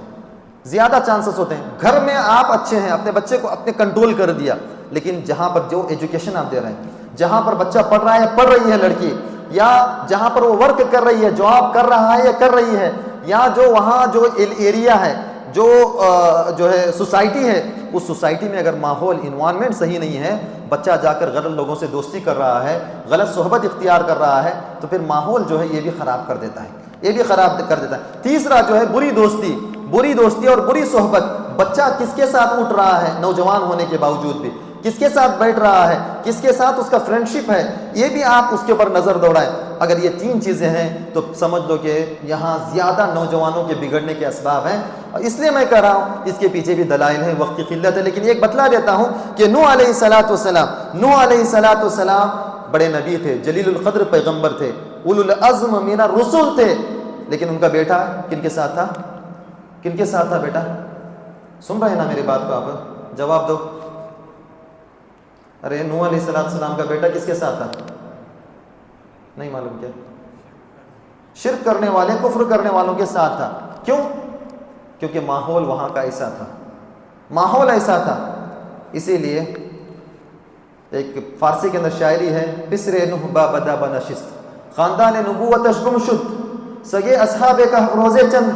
زیادہ چانسز ہوتے ہیں. گھر میں آپ اچھے ہیں، اپنے بچے کو اپنے کنٹرول کر دیا، لیکن جہاں پر جو ایجوکیشن آپ دے رہے ہیں، جہاں پر بچہ پڑھ رہا ہے، پڑھ رہی ہے لڑکی، یا جہاں پر وہ ورک کر رہی ہے، جاب کر رہا ہے یا کر رہی ہے، یا جو وہاں جو ایریا ہے، جو ہے سوسائٹی ہے، اس سوسائٹی میں اگر ماحول انوائرمنٹ صحیح نہیں ہے، بچہ جا کر غلط لوگوں سے دوستی کر رہا ہے، غلط صحبت اختیار کر رہا ہے، تو پھر ماحول جو ہے یہ بھی خراب کر دیتا ہے، یہ بھی خراب کر دیتا ہے. تیسرا جو ہے بری دوستی اور بری صحبت. بچہ کس کے ساتھ اٹھ رہا ہے نوجوان ہونے کے باوجود بھی، کس کے ساتھ بیٹھ رہا ہے، کس کے ساتھ اس کا فرینڈشپ ہے، یہ بھی آپ اس کے اوپر نظر دوڑائیں. اگر یہ 3 چیزیں ہیں تو سمجھ لو کہ یہاں زیادہ نوجوانوں کے بگڑنے کے اسباب ہیں. اور اس لیے میں کہہ رہا ہوں اس کے پیچھے بھی دلائل ہیں، وقت کی قلت ہے. لیکن ایک بتلا دیتا ہوں کہ نوح علیہ السلام بڑے نبی تھے، جلیل القدر پیغمبر تھے، اولو العزم من الرسل تھے، لیکن ان کا بیٹا کن کے ساتھ تھا؟ کن کے ساتھ تھا بیٹا؟ سن رہے ہیں نا میری بات کو؟ آپ جواب دو. ارے نوح علیہ السلام کا بیٹا کس کے ساتھ تھا؟ نہیں معلوم کیا؟ شرک کرنے والے، کفر کرنے والوں کے ساتھ تھا. کیوں؟ کیونکہ ماحول وہاں کا ایسا تھا، ماحول ایسا تھا. اسی لیے ایک فارسی کے اندر شاعری ہے، بسر نوح با بدا بنشست، خاندان نبوتش گم شد، سگے اصحاب کہف روزے چند،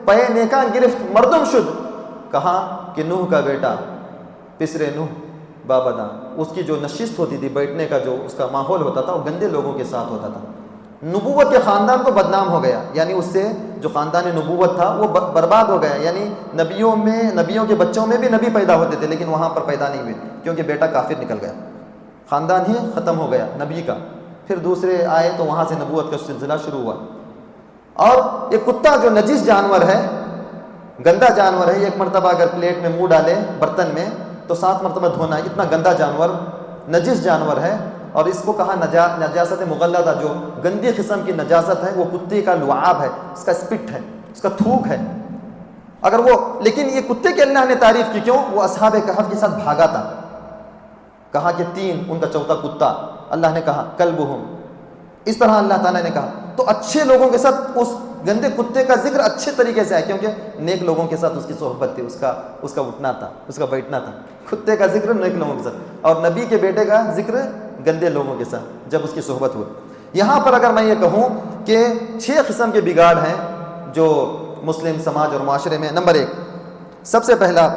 پے نیکاں گرفت مردم شد. کہا کہ نوح کا بیٹا پسر نوح بابدا، اس کی جو نشست ہوتی تھی، بیٹھنے کا جو اس کا ماحول ہوتا تھا، وہ گندے لوگوں کے ساتھ ہوتا تھا. نبوت کے خاندان کو بدنام ہو گیا، یعنی اس سے جو خاندان نبوت تھا وہ برباد ہو گیا. یعنی نبیوں کے بچوں میں بھی نبی پیدا ہوتے تھے، لیکن وہاں پر پیدا نہیں ہوئے کیونکہ بیٹا کافر نکل گیا، خاندان ہی ختم ہو گیا نبی کا. پھر دوسرے آئے تو وہاں سے نبوت کا سلسلہ شروع ہوا. اور یہ کتا جو نجس جانور ہے، گندا جانور ہے، ایک مرتبہ اگر پلیٹ میں منہ ڈالے برتن میں تو 7 مرتبہ دھونا ہے، اتنا گندا جانور، نجس جانور ہے. اور اس کو کہا نجاست مغلظہ، جو گندی قسم کی نجاست ہے وہ کتے کا لعاب ہے، اس کا سپٹ ہے، اس کا تھوک ہے. اگر وہ، لیکن یہ کتے کی اللہ نے تعریف کی، کیوں؟ وہ اصحاب کہف کے ساتھ بھاگا تھا. کہا کہ 3، ان کا چوتھا کتا، اللہ نے کہا کلبہم. اس طرح اللہ تعالیٰ نے کہا. تو اچھے لوگوں کے ساتھ اس گندے کتے کا ذکر اچھے طریقے سے ہے، کیونکہ نیک لوگوں کے ساتھ اس کی صحبت تھی، اس کا اٹھنا تھا، اس کا بیٹھنا تھا. کتے کا ذکر نیک لوگوں کے ساتھ، اور نبی کے بیٹے کا ذکر گندے لوگوں کے ساتھ جب اس کی صحبت ہوئی. یہاں پر اگر میں یہ کہوں کہ 6 قسم کے بگاڑ ہیں جو مسلم سماج اور معاشرے میں. نمبر 1، سب سے پہلا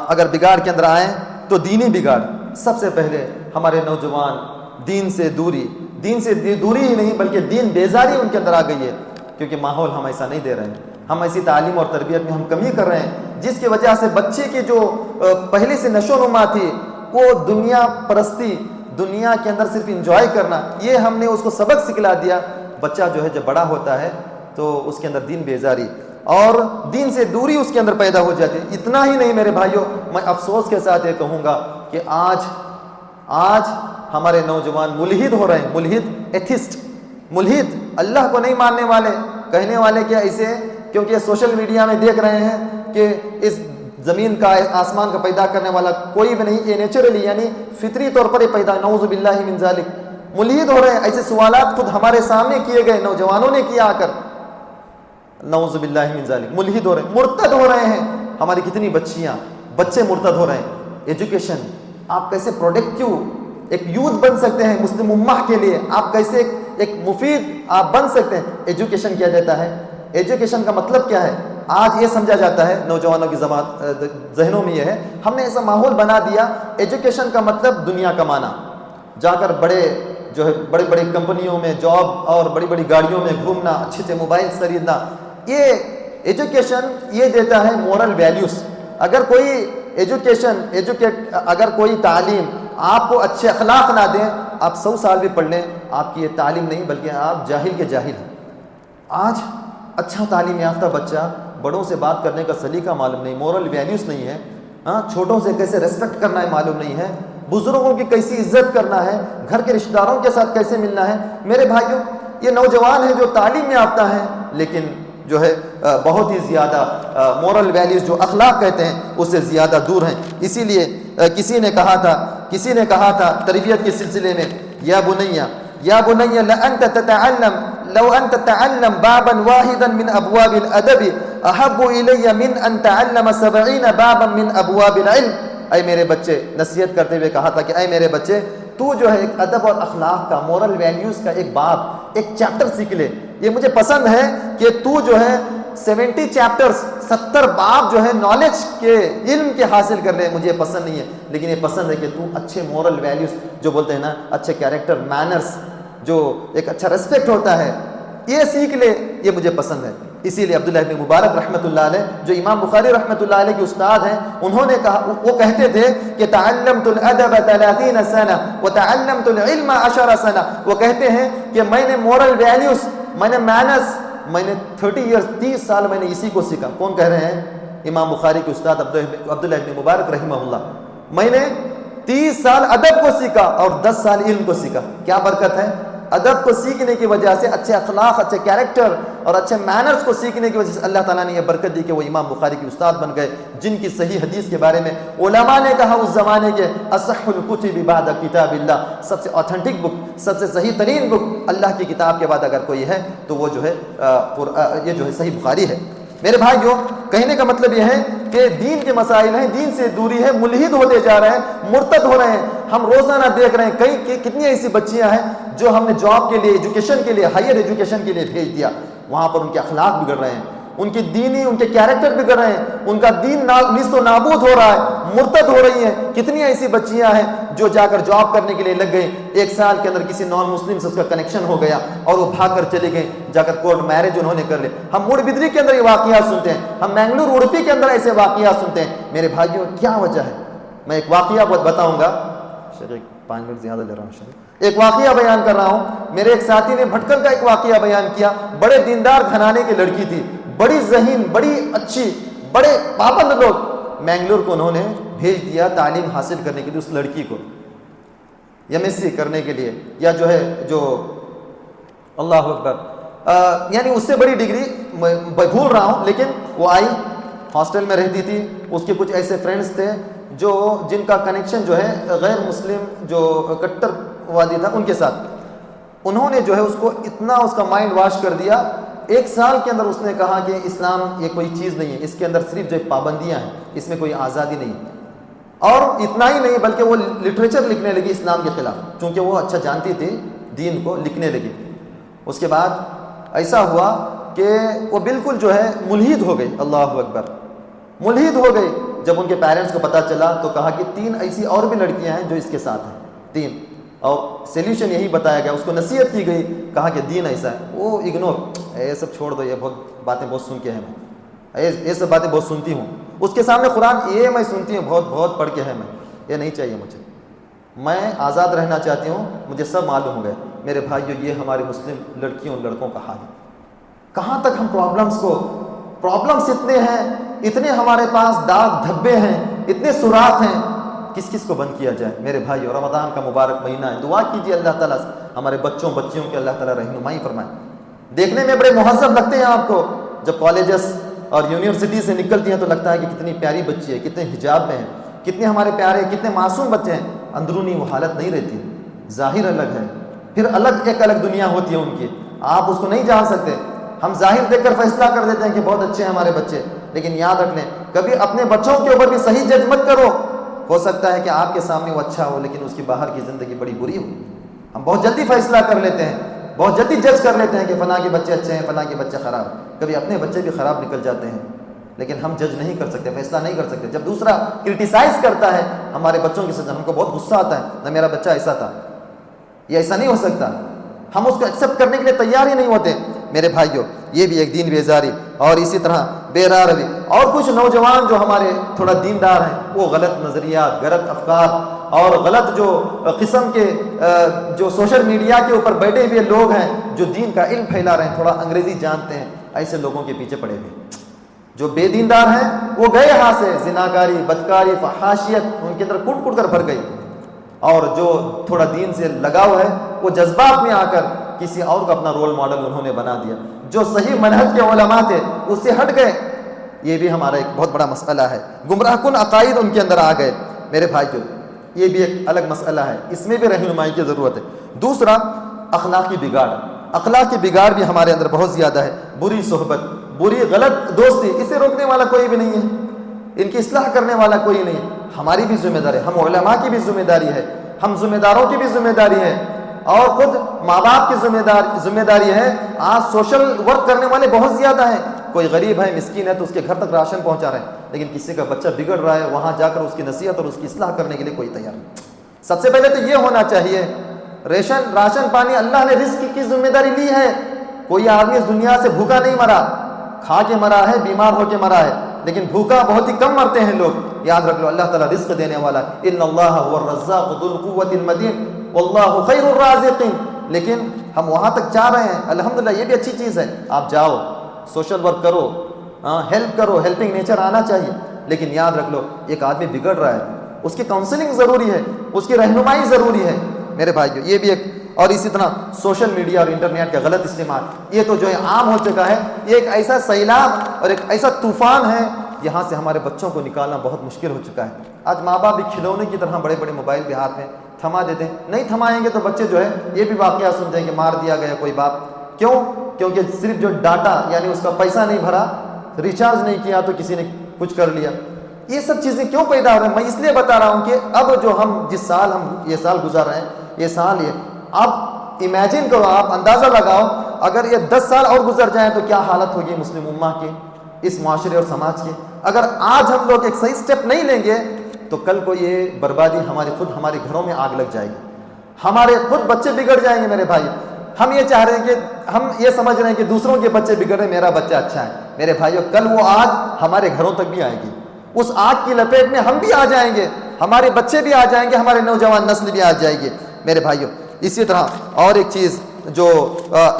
اگر بگاڑ کے اندر آئیں تو دینی بگاڑ. سب سے پہلے ہمارے نوجوان دین سے دوری ہی نہیں بلکہ دین بیزاری ان کے اندر آ گئی ہے، کیونکہ ماحول ہم ایسا نہیں دے رہے ہیں، ہم ایسی تعلیم اور تربیت میں ہم کمی کر رہے ہیں. جس کی وجہ سے بچے کی جو پہلے سے نشو نما تھی وہ دنیا پرستی، دنیا کے اندر صرف انجوائے کرنا، یہ ہم نے اس کو سبق سکھلا دیا. بچہ جو ہے جب بڑا ہوتا ہے تو اس کے اندر دین بیزاری اور دین سے دوری اس کے اندر پیدا ہو جاتی ہے. اتنا ہی نہیں میرے بھائیوں، میں افسوس کے ساتھ یہ کہوں گا کہ آج ہمارے نوجوان ملحد ہو رہے ہیں. ملحد، ایتھسٹ، ملحد، اللہ کو نہیں ماننے والے. کہنے والے کیا اسے، کیونکہ یہ سوشل میڈیا میں دیکھ رہے ہیں کہ اس زمین کا، آسمان کا پیدا کرنے والا کوئی بھی نہیں، یہ نیچرلی یعنی فطری طور پر یہ پیدا. نعوذ باللہ من ذالک. ملحد ہو رہے ہیں. ایسے سوالات خود ہمارے سامنے کیے گئے، نوجوانوں نے کیا آ کر. نعوذ باللہ من ذالک. ملحد ہو رہے ہیں، مرتد ہو رہے ہیں. ہماری کتنی بچے مرتد ہو رہے ہیں. ایجوکیشن، آپ کیسے پروڈکٹیو ایک یوتھ بن سکتے ہیں مسلم امہ کے لیے، آپ کیسے ایک مفید آپ بن سکتے ہیں. ایجوکیشن کیا دیتا ہے؟ ایجوکیشن کا مطلب کیا ہے؟ آج یہ سمجھا جاتا ہے نوجوانوں کی ذہنوں میں، یہ ہے ہم نے ایسا ماحول بنا دیا ایجوکیشن کا مطلب دنیا کمانا، جا کر بڑے بڑے کمپنیوں میں جاب اور بڑی بڑی گاڑیوں میں گھومنا، اچھے اچھے موبائل خریدنا. یہ ایجوکیشن یہ دیتا ہے مورل ویلیوز. اگر کوئی تعلیم آپ کو اچھے اخلاق نہ دیں، آپ 100 سال بھی پڑھ لیں، آپ کی یہ تعلیم نہیں بلکہ آپ جاہل کے جاہل ہیں. آج اچھا تعلیم یافتہ بچہ، بڑوں سے بات کرنے کا سلیقہ معلوم نہیں، مورل ویلیوز نہیں ہے، چھوٹوں سے کیسے ریسپیکٹ کرنا ہے معلوم نہیں ہے، بزرگوں کی کیسی عزت کرنا ہے، گھر کے رشتہ داروں کے ساتھ کیسے ملنا ہے. میرے بھائیوں، یہ نوجوان ہیں جو تعلیم یافتہ ہیں لیکن جو ہے بہت ہی زیادہ مورل ویلیوز جو اخلاق کہتے ہیں اس سے زیادہ دور ہیں. اسی لیے کسی نے کہا تھا تربیت کے سلسلے میں، یا بنی لو ان تتعلم بابا واحدا من ابواب الادب احب الی من ان تعلم 70 بابا من ابواب العلم. اے میرے بچے، نصیحت کرتے ہوئے کہا تھا کہ اے میرے بچے، تو جو ہے ایک ادب اور اخلاق کا، مورل ویلیوز کا ایک باب، ایک چیپٹر سیکھ لے. یہ مجھے پسند ہے کہ تو جو ہے 70 چیپٹرز، 70 باب جو ہے نالج کے، علم کے حاصل کر لے. مجھے پسند نہیں ہے، لیکن یہ پسند ہے کہ تو اچھے مورل ویلیوز جو بولتے ہیں نا، اچھے کیریکٹر، مینرز، جو ایک اچھا ریسپیکٹ ہوتا ہے، یہ سیکھ لے. یہ مجھے پسند ہے. اسی لیے عبداللہ ابن مبارک رحمۃ اللہ علیہ، جو امام بخاری رحمۃ اللہ علیہ کے استاد ہیں، انہوں نے کہا، وہ کہتے تھے کہ تعلمت الادب 30 سنہ وتعلمت العلم 10 سنہ. وہ کہتے ہیں کہ میں نے مورل ویلیوز، میں نے مینرز، میں نے 30 سال میں نے اسی کو سیکھا. کون کہہ رہے ہیں؟ امام بخاری کے استاد عبداللہ ابن مبارک رحمہ اللہ. میں نے 30 سال ادب کو سیکھا اور 10 سال علم کو سیکھا. کیا برکت ہے! ادب کو سیکھنے کی وجہ سے، اچھے اخلاق، اچھے کیریکٹر اور اچھے مینرز کو سیکھنے کی وجہ سے اللہ تعالیٰ نے یہ برکت دی کہ وہ امام بخاری کے استاد بن گئے، جن کی صحیح حدیث کے بارے میں علماء نے کہا اس زمانے کے اصح الکتب بعد کتاب اللہ، سب سے آتھینٹک بک، سب سے صحیح ترین بک اللہ کی کتاب کے بعد اگر کوئی ہے تو وہ جو ہے یہ جو ہے صحیح بخاری ہے. میرے بھائیوں، کہنے کا مطلب یہ ہے کہ دین کے مسائل ہیں، دین سے دوری ہے، ملحد ہوتے جا رہے ہیں، مرتد ہو رہے ہیں. ہم روزانہ دیکھ رہے ہیں کتنی ایسی بچیاں ہیں جو ہم نے جاب کے لیے، ایجوکیشن کے لیے، ہائر ایجوکیشن کے لیے بھیج دیا. وہاں پر ان کے اخلاق بگڑ رہے ہیں، ان کی دینی، ان کے کیریکٹر بگڑ رہے ہیں، ان کا دین نیست و نابود ہو رہا ہے، مرتد ہو رہی ہیں. کتنی ایسی بچیاں ہیں جو جا کر جاب کرنے کے لیے لگ گئی، 1 سال کے اندر کسی نان مسلم سے اس کا کنیکشن ہو گیا اور وہ بھاگ کر چلے گئے، جا کر کورٹ میرج انہوں نے کر لے. ہم موڑ بدری کے اندر یہ واقعات سنتے ہیں، ہم مینگلور اڑپی کے اندر ایسے واقعات سنتے ہیں. میرے بھائیوں، کیا وجہ ہے؟ میں ایک واقعہ بتاؤں گا. 5 منٹ زیادہ لے رہا ہوں. ایک واقعہ بیان کر رہا ہوں. میرے ایک ساتھی نے بھٹکل کا ایک واقعہ بیان کیا. بڑے دیندار گھرانے کی لڑکی تھی، بڑی ذہین، بڑی اچھی، بڑے پابند لوگ. مینگلور کو انہوں نے بھیج دیا تعلیم حاصل کرنے کے لیے، اس لڑکی کو MSc کرنے کے لیے، یا جو اللہ اکبر، یعنی اس سے بڑی ڈگری میں بھول رہا ہوں. لیکن وہ آئی، ہاسٹل میں رہتی تھی. اس کے کچھ ایسے فرینڈز تھے جن کا کنیکشن جو ہے غیر مسلم، جو کٹر وادی تھا، ان کے ساتھ. انہوں نے جو ہے اس کو اتنا اس کا مائنڈ واش کر دیا. 1 سال کے اندر اس نے کہا کہ اسلام یہ کوئی چیز نہیں ہے، اس کے اندر صرف جو پابندیاں ہیں، اس میں کوئی آزادی نہیں. اور اتنا ہی نہیں بلکہ وہ لٹریچر لکھنے لگی اسلام کے خلاف، چونکہ وہ اچھا جانتی تھی دین کو، لکھنے لگی. اس کے بعد ایسا ہوا کہ وہ بالکل جو ہے ملحد ہو گئی. اللہ اکبر، ملحد ہو گئی. جب ان کے پیرنٹس کو پتہ چلا تو کہا کہ 3 ایسی اور بھی لڑکیاں ہیں جو اس کے ساتھ ہیں، 3. اور سلیوشن یہی بتایا گیا، اس کو نصیحت کی گئی، کہا کہ دین ایسا ہے. وہ اگنور، یہ سب چھوڑ دو، یہ باتیں بہت سن کے ہیں، میں یہ سب باتیں بہت سنتی ہوں. اس کے سامنے قرآن یہ میں سنتی ہوں، بہت پڑھ کے ہے، میں یہ نہیں چاہیے مجھے، میں آزاد رہنا چاہتی ہوں، مجھے سب معلوم ہو گئے۔ میرے بھائیو، یہ ہمارے مسلم لڑکیوں اور لڑکوں کا حال ہے۔ کہاں تک ہم پرابلمس اتنے ہیں، اتنے ہمارے پاس داغ دھبے ہیں، اتنے سوراخ ہیں، کس کو بند کیا جائے؟ میرے بھائیو، رمضان کا مبارک مہینہ ہے، دعا کیجیے اللہ تعالیٰ سے ہمارے بچیوں کے اللہ تعالیٰ رہنمائی فرمائے۔ دیکھنے میں بڑے مہذب لگتے ہیں آپ کو، جب کالجز اور یونیورسٹی سے نکلتی ہیں تو لگتا ہے کہ کتنی پیاری بچی ہے، کتنے حجاب میں ہیں، کتنے ہمارے پیارے، کتنے معصوم بچے ہیں۔ اندرونی وہ حالت نہیں رہتی، ظاہر الگ ہے، پھر ایک الگ دنیا ہوتی ہے ان کی، آپ اس کو نہیں جان سکتے۔ ہم ظاہر دیکھ کر فیصلہ کر دیتے ہیں کہ بہت اچھے ہیں ہمارے بچے، لیکن یاد رکھ لیں کبھی اپنے بچوں کے اوپر بھی صحیح جج مت کرو۔ ہو سکتا ہے کہ آپ کے سامنے وہ اچھا ہو لیکن اس کی باہر کی زندگی بڑی بری ہو۔ ہم بہت جلدی فیصلہ کر لیتے ہیں، بہت جلدی جج کر لیتے ہیں کہ فلاں کے بچے اچھے ہیں، فلاں کے بچے خراب ہیں۔ کبھی اپنے بچے بھی خراب نکل جاتے ہیں، لیکن ہم جج نہیں کر سکتے، فیصلہ نہیں کر سکتے۔ جب دوسرا کرٹیسائز کرتا ہے ہمارے بچوں کی سزا، ہم کو بہت غصہ آتا ہے، نہ میرا بچہ ایسا تھا، یہ ایسا نہیں ہو سکتا، ہم اس کو ایکسیپٹ کرنے کے لیے تیار ہی نہیں ہوتے۔ میرے بھائیوں، یہ بھی ایک دین بیزاری اور اسی طرح بے راہ روی۔ اور کچھ نوجوان جو ہمارے تھوڑا دیندار ہیں، وہ غلط نظریات، غلط افکار اور غلط جو قسم کے جو سوشل میڈیا کے اوپر بیٹھے ہوئے لوگ ہیں جو دین کا علم پھیلا رہے ہیں، تھوڑا انگریزی جانتے ہیں، ایسے لوگوں کے پیچھے پڑے ہوئے۔ جو بے دیندار ہیں وہ گئے یہاں سے، زناکاری، بدکاری، فحاشیت ان کے اندر کٹ کر بھر گئی، اور جو تھوڑا دین سے لگاؤ ہے وہ جذبات میں آ کر کسی اور کو اپنا رول ماڈل انہوں نے بنا دیا۔ جو صحیح منہج کے علماء تھے اس سے ہٹ گئے، یہ بھی ہمارا ایک بہت بڑا مسئلہ ہے۔ گمراہ کن عقائد ان کے اندر آ گئے۔ میرے بھائیو، یہ بھی ایک الگ مسئلہ ہے، اس میں بھی رہنمائی کی ضرورت ہے۔ دوسرا، اخلاقی بگاڑ۔ اخلاقی بگاڑ بھی ہمارے اندر بہت زیادہ ہے۔ بری صحبت، بری غلط دوستی، اسے روکنے والا کوئی بھی نہیں ہے، ان کی اصلاح کرنے والا کوئی نہیں۔ ہماری بھی ذمہ داری ہے، ہم علماء کی بھی ذمہ داری ہے، ہم ذمہ داروں کی بھی ذمہ داری ہے، اور خود ماں باپ کی ذمہ داری ہے۔ آج سوشل ورک کرنے والے بہت زیادہ ہیں، کوئی غریب ہے، مسکین ہے تو اس کے گھر تک راشن پہنچا رہے ہیں، لیکن کسی کا بچہ بگڑ رہا ہے، وہاں جا کر اس کی نصیحت اور اس کی اصلاح کرنے کے لیے کوئی تیار نہیں۔ سب سے پہلے تو یہ ہونا چاہیے، راشن پانی اللہ نے رزق کی ذمہ داری لی ہے۔ کوئی آدمی اس دنیا سے بھوکا نہیں مرا، کھا کے مرا ہے، بیمار ہو کے مرا ہے، لیکن بھوکا بہت ہی کم مرتے ہیں لوگ۔ یاد رکھ لو، اللہ تعالیٰ رزق دینے والا ہے، ان اللہ هو الرزاق ذو القوۃ المتین واللہ خیر الرازقین۔ لیکن ہم وہاں تک جا رہے ہیں، الحمدللہ، یہ بھی اچھی چیز ہے، آپ جاؤ، سوشل ورک کرو، ہیلپ کرو، ہیلپنگ نیچر آنا چاہیے، لیکن یاد رکھ لو ایک آدمی بگڑ رہا ہے، اس کی کاؤنسلنگ ضروری ہے، اس کی رہنمائی ضروری ہے۔ میرے بھائیو، یہ بھی ایک، اور اسی طرح سوشل میڈیا اور انٹرنیٹ کا غلط استعمال، یہ تو جو ہے عام ہو چکا ہے۔ یہ ایک ایسا سیلاب اور ایک ایسا طوفان ہے، یہاں سے ہمارے بچوں کو نکالنا بہت مشکل ہو چکا ہے۔ آج ماں باپ بھی کھلونے کی طرح بڑے بڑے موبائل بھی ہاتھ میں تھما دیتے ہیں، نہیں تھمائیں گے تو بچے جو ہے یہ بھی واقعہ سن جائیں گے، مار دیا گیا کوئی باپ، کیوں؟ کیونکہ صرف جو ڈاٹا، یعنی اس کا پیسہ نہیں بھرا، ریچارج نہیں کیا تو کسی نے کچھ کر لیا۔ یہ سب چیزیں کیوں پیدا ہو رہی ہیں؟ میں اس لیے بتا رہا ہوں کہ اب جو جس سال ہم یہ سال گزار رہے ہیں، یہ سال یہ، اب امیجن کرو، آپ اندازہ لگاؤ، اگر یہ 10 سال اور گزر جائیں تو کیا حالت ہوگی مسلم امہ کی، اس معاشرے اور سماج کی۔ اگر آج ہم لوگ ایک صحیح سٹیپ نہیں لیں گے تو کل کو یہ بربادی ہمارے گھروں میں آگ لگ جائے گی، ہمارے خود بچے بگڑ جائیں گے۔ میرے بھائی، ہم یہ چاہ رہے ہیں کہ ہم یہ سمجھ رہے ہیں کہ دوسروں کے بچے بگڑ رہے ہیں، میرا بچہ اچھا ہے۔ میرے بھائیو، کل وہ آگ ہمارے گھروں تک بھی آئے گی، اس آگ کی لپیٹ میں ہم بھی آ جائیں گے، ہمارے بچے بھی آ جائیں گے، ہمارے نوجوان نسل بھی آ جائے گی۔ میرے بھائیو، اسی طرح اور ایک چیز جو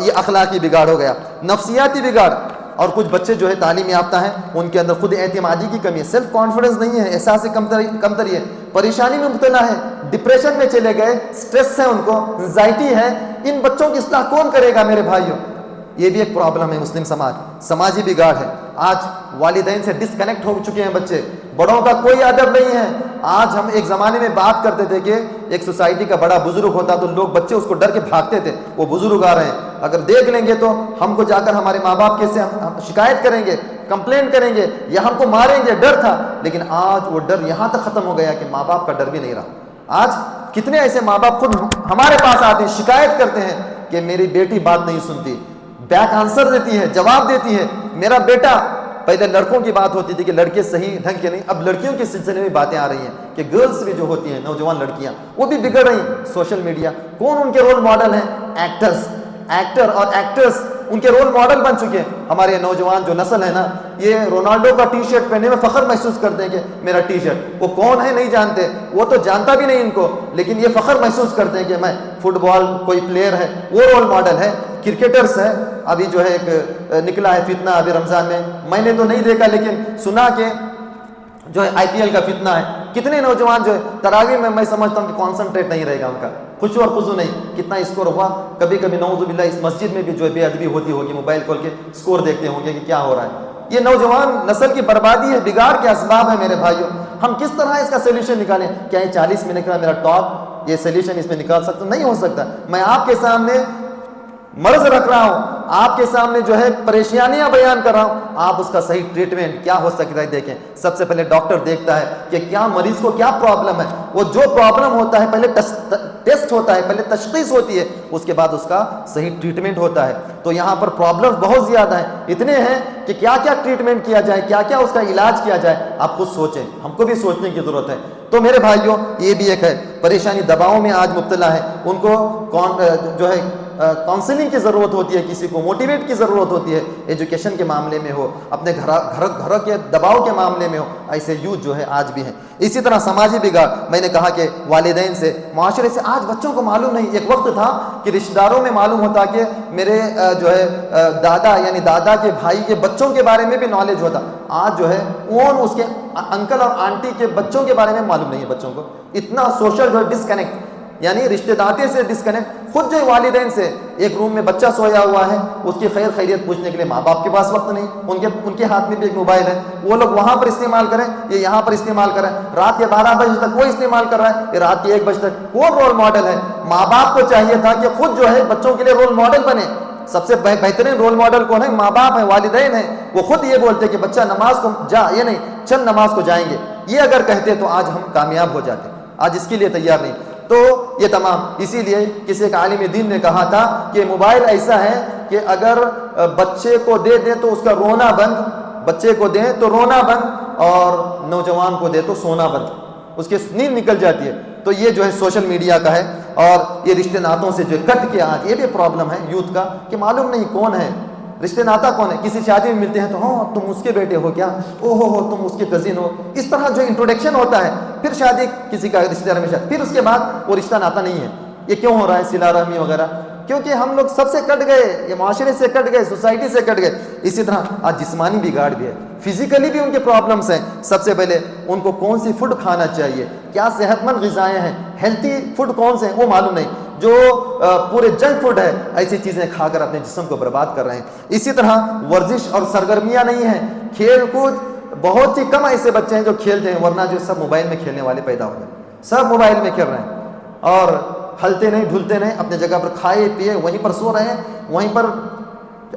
یہ اخلاقی بگاڑ ہو گیا، نفسیاتی بگاڑ۔ اور کچھ بچے جو ہے تعلیم یافتہ ہیں، ان کے اندر خود اعتمادی کی کمی ہے، سیلف کانفیڈنس نہیں ہے، احساس کمتری ہے، پریشانی میں مبتلا ہے، ڈپریشن میں چلے گئے، سٹریس ہے، ان کو انزائٹی ہے۔ ان بچوں کی اصلاح کون کرے گا؟ میرے بھائیوں، یہ بھی ایک پرابلم ہے۔ مسلم سماجی بگاڑ ہے۔ آج والدین سے ڈسکنیکٹ ہو چکے ہیں بچے، بڑوں کا کوئی ادب نہیں ہے۔ آج ہم ایک زمانے میں بات کرتے تھے کہ ایک سوسائٹی کا بڑا بزرگ ہوتا تو لوگ، بچے اس کو ڈر کے بھاگتے تھے، وہ بزرگ آ رہے ہیں، اگر دیکھ لیں گے تو ہم کو جا کر ہمارے ماں باپ کیسے ہم شکایت کریں گے، کمپلین کریں گے یا ہم کو ماریں گے، ڈر تھا۔ لیکن آج وہ ڈر یہاں تک ختم ہو گیا کہ ماں باپ کا ڈر بھی نہیں رہا۔ آج کتنے ایسے ماں باپ خود ہمارے پاس آتے ہیں، شکایت کرتے ہیں کہ میری بیٹی بات نہیں سنتی، بیک آنسر دیتی ہے، جواب دیتی ہے، میرا بیٹا۔ پہلے لڑکوں کی بات ہوتی تھی کہ لڑکے صحیح ڈھنگ کے نہیں، اب لڑکیوں کے سلسلے میں باتیں آ رہی ہیں کہ گرلز بھی جو ہوتی ہیں، نوجوان لڑکیاں، وہ بھی بگڑ رہی ہیں۔ سوشل میڈیا، کون ان کے رول ماڈل ہیں؟ ایکٹر اور ایکٹرس، ان کے رول ماڈل بن چکے ہیں. ہمارے نوجوان جو نسل ہے نا, یہ رونالڈو کا ٹی شرٹ پہننے میں فخر محسوس کرتے ہیں کہ میرا ٹی شرٹ, وہ کون ہے نہیں جانتے, وہ تو جانتا بھی نہیں ان کو, لیکن یہ فخر محسوس کرتے ہیں کہ میں فٹ بال کوئی پلیئر ہے, وہ رول ماڈل ہے. کرکٹرس ہے, ابھی جو ہے ایک نکلا ہے فتنہ ابھی رمضان میں نے تو نہیں دیکھا لیکن سنا کہ جو ہے IPL کا فتنہ ہے. کتنے نوجوان جو ہے تراویح میں سمجھتا ہوں کہ کانسنٹریٹ نہیں رہے گا ان کا, خشوع اور خضوع نہیں. کتنا اسکور ہوا, کبھی کبھی نعوذ باللہ اس مسجد میں بھی جو ہے بے ادبی ہوتی ہوگی, موبائل کھول کے اسکور دیکھتے ہوں گے کہ کیا ہو رہا ہے. یہ نوجوان نسل کی بربادی ہے, بگاڑ کے اسباب ہے میرے بھائیوں. ہم کس طرح اس کا سولوشن نکالیں؟ کیا یہ 40 منٹ کا میرا ٹاک یہ سولوشن اس میں نکال سکتا ہوں؟ نہیں ہو سکتا. میں آپ کے سامنے مرض رکھ رہا ہوں, آپ کے سامنے جو ہے پریشانیاں بیان کر رہا ہوں, آپ اس کا صحیح ٹریٹمنٹ کیا ہو سکتا ہے دیکھیں. سب سے پہلے ڈاکٹر دیکھتا ہے کہ کیا مریض کو کیا پرابلم ہے. وہ جو پرابلم ہوتا ہے پہلے ٹیسٹ ہوتا ہے, پہلے تشخیص ہوتی ہے, اس کے بعد اس کا صحیح ٹریٹمنٹ ہوتا ہے. تو یہاں پر پرابلم بہت زیادہ ہیں, اتنے ہیں کہ کیا کیا ٹریٹمنٹ کیا جائے, کیا کیا اس کا علاج کیا جائے. آپ خود سوچیں, ہم کو بھی سوچنے کی ضرورت ہے. تو میرے بھائیوں یہ بھی ایک ہے پریشانی, دباؤں میں آج مبتلا ہے, ان کو جو ہے کاؤنسلنگ کی ضرورت ہوتی ہے, کسی کو موٹیویٹ کی ضرورت ہوتی ہے, ایجوکیشن کے معاملے میں ہو, اپنے گھر کے دباؤ کے معاملے میں ہو. ایسے یوتھ جو ہے آج بھی ہیں. اسی طرح سماجی بگاڑ, میں نے کہا کہ والدین سے, معاشرے سے. آج بچوں کو معلوم نہیں, ایک وقت تھا کہ رشتہ داروں میں معلوم ہوتا کہ میرے جو ہے دادا یعنی دادا کے بھائی کے بچوں کے بارے میں بھی نالج ہوتا. آج جو ہے اس کے انکل اور آنٹی کے بچوں کے بارے میں معلوم نہیں ہے بچوں کو. اتنا سوشل جو ڈسکنیکٹ, یعنی رشتہ داری سے ڈسکنیکٹ. خود جو والدین سے, ایک روم میں بچہ سویا ہوا ہے, اس کی خیر خیریت پوچھنے کے لیے ماں باپ کے پاس وقت نہیں, ان کے ہاتھ میں بھی ایک موبائل ہے, وہ لوگ وہاں پر استعمال کریں, یہ یہاں پر استعمال کریں. رات کے 12 بجے تک وہ استعمال کر رہا ہے, یہ رات کے 1 بجے تک. کون رول ماڈل ہے؟ ماں باپ کو چاہیے تھا کہ خود جو ہے بچوں کے لیے رول ماڈل بنے. سب سے بہترین رول ماڈل کون ہے؟ ماں باپ ہیں, والدین ہیں. وہ خود یہ بولتے کہ بچہ نماز کو جا, یہ نہیں چل نماز کو جائیں گے, یہ اگر کہتے تو آج ہم کامیاب ہو جاتے. آج اس کے لیے تیار نہیں. تو یہ تمام, اسی لیے کسی ایک عالم دین نے کہا تھا کہ موبائل ایسا ہے کہ اگر بچے کو دے دیں تو اس کا رونا بند, بچے کو دیں تو رونا بند, اور نوجوان کو دے تو سونا بند, اس کی نیند نکل جاتی ہے. تو یہ جو ہے سوشل میڈیا کا ہے, اور یہ رشتے ناتوں سے جو کٹ کے آج یہ بھی پرابلم ہے یوتھ کا کہ معلوم نہیں کون ہے رشتے ناتا, کون ہے. کسی شادی میں ملتے ہیں تو ہاں تم اس کے بیٹے ہو کیا, او ہو تم اس کے کزن ہو. اس طرح جو انٹروڈکشن ہوتا ہے, پھر شادی کسی کا رشتہ دار میں شادی, پھر اس کے بعد وہ رشتہ ناتا نہیں ہے. یہ کیوں ہو رہا ہے صلہ رحمی وغیرہ؟ کیونکہ ہم لوگ سب سے کٹ گئے, یہ معاشرے سے کٹ گئے, سوسائٹی سے کٹ گئے. اسی طرح آج جسمانی بگاڑ بھی ہے, فزیکلی بھی ان کے پرابلمس ہیں. سب سے پہلے ان کو کون سی فوڈ کھانا چاہیے, کیا صحت مند غذائیں ہیں, ہیلتھی فوڈ کون سے ہیں وہ معلوم نہیں. جو پورے جنک فوڈ ہے, ایسی چیزیں کھا کر اپنے جسم کو برباد کر رہے ہیں. اسی طرح ورزش اور سرگرمیاں نہیں ہیں, کھیل کود. بہت ہی کم ایسے بچے ہیں جو کھیلتے ہیں, ورنہ جو سب موبائل میں کھیلنے والے پیدا ہو گئے, سب موبائل میں کھیل رہے ہیں, اور ہلتے نہیں ڈھلتے نہیں, اپنے جگہ پر کھائے پیے وہیں پر سو رہے ہیں, وہیں پر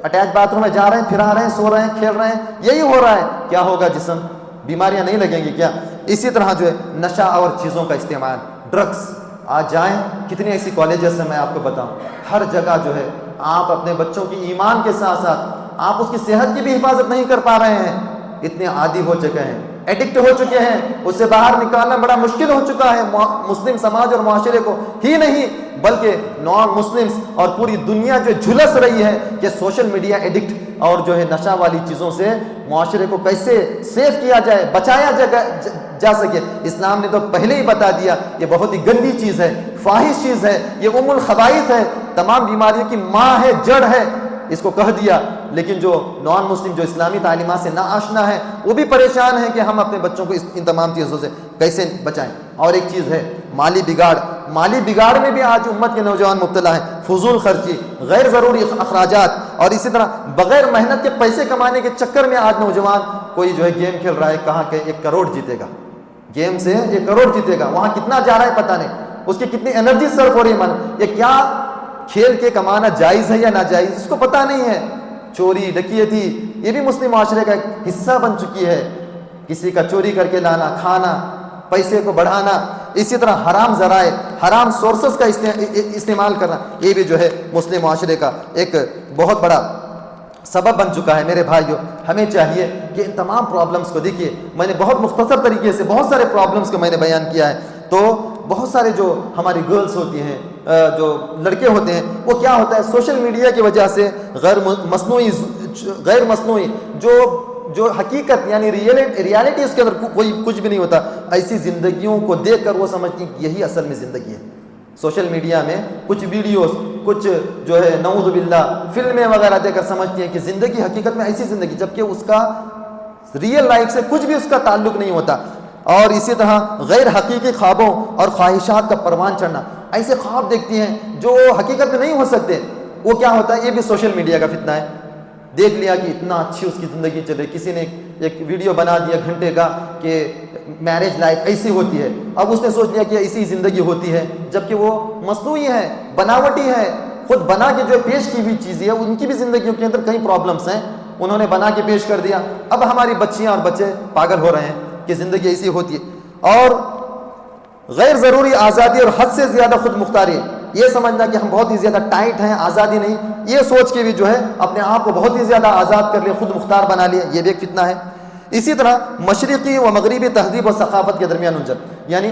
اٹیچ باتھ روم میں جا رہے ہیں, پھرا رہے ہیں, سو رہے ہیں, کھیل رہے ہیں. یہی ہو رہا ہے. کیا ہوگا جسم, بیماریاں نہیں لگیں گی کیا؟ اسی طرح جو ہے نشہ اور چیزوں کا استعمال, ڈرگس. آج جائیں کتنی ایسی کالجز ہیں, میں آپ کو بتاؤں, ہر جگہ جو ہے آپ اپنے بچوں کی ایمان کے ساتھ ساتھ آپ اس کی صحت کی بھی حفاظت نہیں کر پا رہے ہیں. اتنے عادی ہو چکے ہیں, ایڈکٹ ہو چکے ہیں, اس سے باہر نکالنا بڑا مشکل ہو چکا ہے. مسلم سماج اور معاشرے کو ہی نہیں بلکہ نان مسلمس اور پوری دنیا جو جھلس رہی ہے کہ سوشل میڈیا ایڈکٹ اور جو ہے نشہ والی چیزوں سے معاشرے کو کیسے سیف کیا جائے, بچایا جا سکے. اسلام نے تو پہلے ہی بتا دیا یہ بہت ہی گندی چیز ہے, فاحش چیز ہے, یہ ام الخبائث ہے, تمام بیماریوں کی ماں ہے, جڑ ہے, اس کو کہہ دیا. لیکن جو نان مسلم جو اسلامی تعلیمات سے نا آشنا ہے وہ بھی پریشان ہیں کہ ہم اپنے بچوں کو ان تمام چیزوں سے کیسے بچائیں. اور ایک چیز ہے مالی بگاڑ. مالی بگاڑ میں بھی آج امت کے نوجوان مبتلا ہیں. فضول خرچی, غیر ضروری اخراجات, اور اسی طرح بغیر محنت کے پیسے کمانے کے چکر میں آج نوجوان کوئی جو ہے گیم کھیل رہا ہے, کہاں کہ 1 کروڑ جیتے گا, گیم سے 1 کروڑ جیتے گا, وہاں کتنا جا رہا ہے پتہ نہیں, اس کی کتنی انرجی صرف ہو رہی ہے. یہ کیا کھیل کے کمانا جائز ہے یا ناجائز اس کو پتہ نہیں ہے. چوری ڈکیتی یہ بھی مسلم معاشرے کا ایک حصہ بن چکی ہے. کسی کا چوری کر کے لانا, کھانا, پیسے کو بڑھانا. اسی طرح حرام ذرائع, حرام سورسز کا استعمال کرنا, یہ بھی جو ہے مسلم معاشرے کا ایک بہت بڑا سبب بن چکا ہے. میرے بھائیو, ہمیں چاہیے کہ ان تمام پرابلمس کو دیکھیے. میں نے بہت مختصر طریقے سے بہت سارے پرابلمس کو میں نے بیان کیا ہے, تو بہت سارے جو ہماری گرلز ہوتی ہیں، جو لڑکے ہوتے ہیں، وہ کیا ہوتا ہے سوشل میڈیا کی وجہ سے غیر مصنوعی جو حقیقت یعنی ریالٹی اس کے اندر کوئی کچھ بھی نہیں ہوتا، ایسی زندگیوں کو دیکھ کر وہ سمجھتی ہیں کہ یہی اصل میں زندگی ہے۔ سوشل میڈیا میں کچھ ویڈیوز، کچھ جو ہے نعوذ باللہ فلمیں وغیرہ دیکھ کر سمجھتی ہیں کہ زندگی حقیقت میں ایسی زندگی، جبکہ اس کا ریئل لائف سے کچھ بھی اس کا تعلق نہیں ہوتا۔ اور اسی طرح غیر حقیقی خوابوں اور خواہشات کا پروان چڑھنا، ایسے خواب دیکھتی ہیں جو حقیقت میں نہیں ہو سکتے، وہ کیا ہوتا ہے، یہ بھی سوشل میڈیا کا فتنہ ہے۔ دیکھ لیا کہ اتنا اچھی اس کی زندگی چل رہی، کسی نے ایک ویڈیو بنا دیا گھنٹے کا کہ میرج لائف ایسی ہوتی ہے، اب اس نے سوچ لیا کہ ایسی زندگی ہوتی ہے، جبکہ وہ مصنوعی ہے، بناوٹی ہے، خود بنا کے جو پیش کی ہوئی چیزیں ہیں ان کی بھی زندگیوں کے اندر کئی پرابلمس ہیں، انہوں نے بنا کے پیش کر دیا۔ اب ہماری بچیاں اور بچے پاگل ہو رہے ہیں کہ زندگی ایسی ہوتی ہے۔ اور غیر ضروری آزادی اور حد سے زیادہ خود مختاری، یہ سمجھنا کہ ہم بہت ہی زیادہ ٹائٹ ہیں، آزادی نہیں، یہ سوچ کے بھی جو ہے اپنے آپ کو بہت ہی زیادہ آزاد کر لیا، خود مختار بنا لیا، یہ بھی ایک فتنہ ہے۔ اسی طرح مشرقی و مغربی تہذیب و ثقافت کے درمیان الجھن، یعنی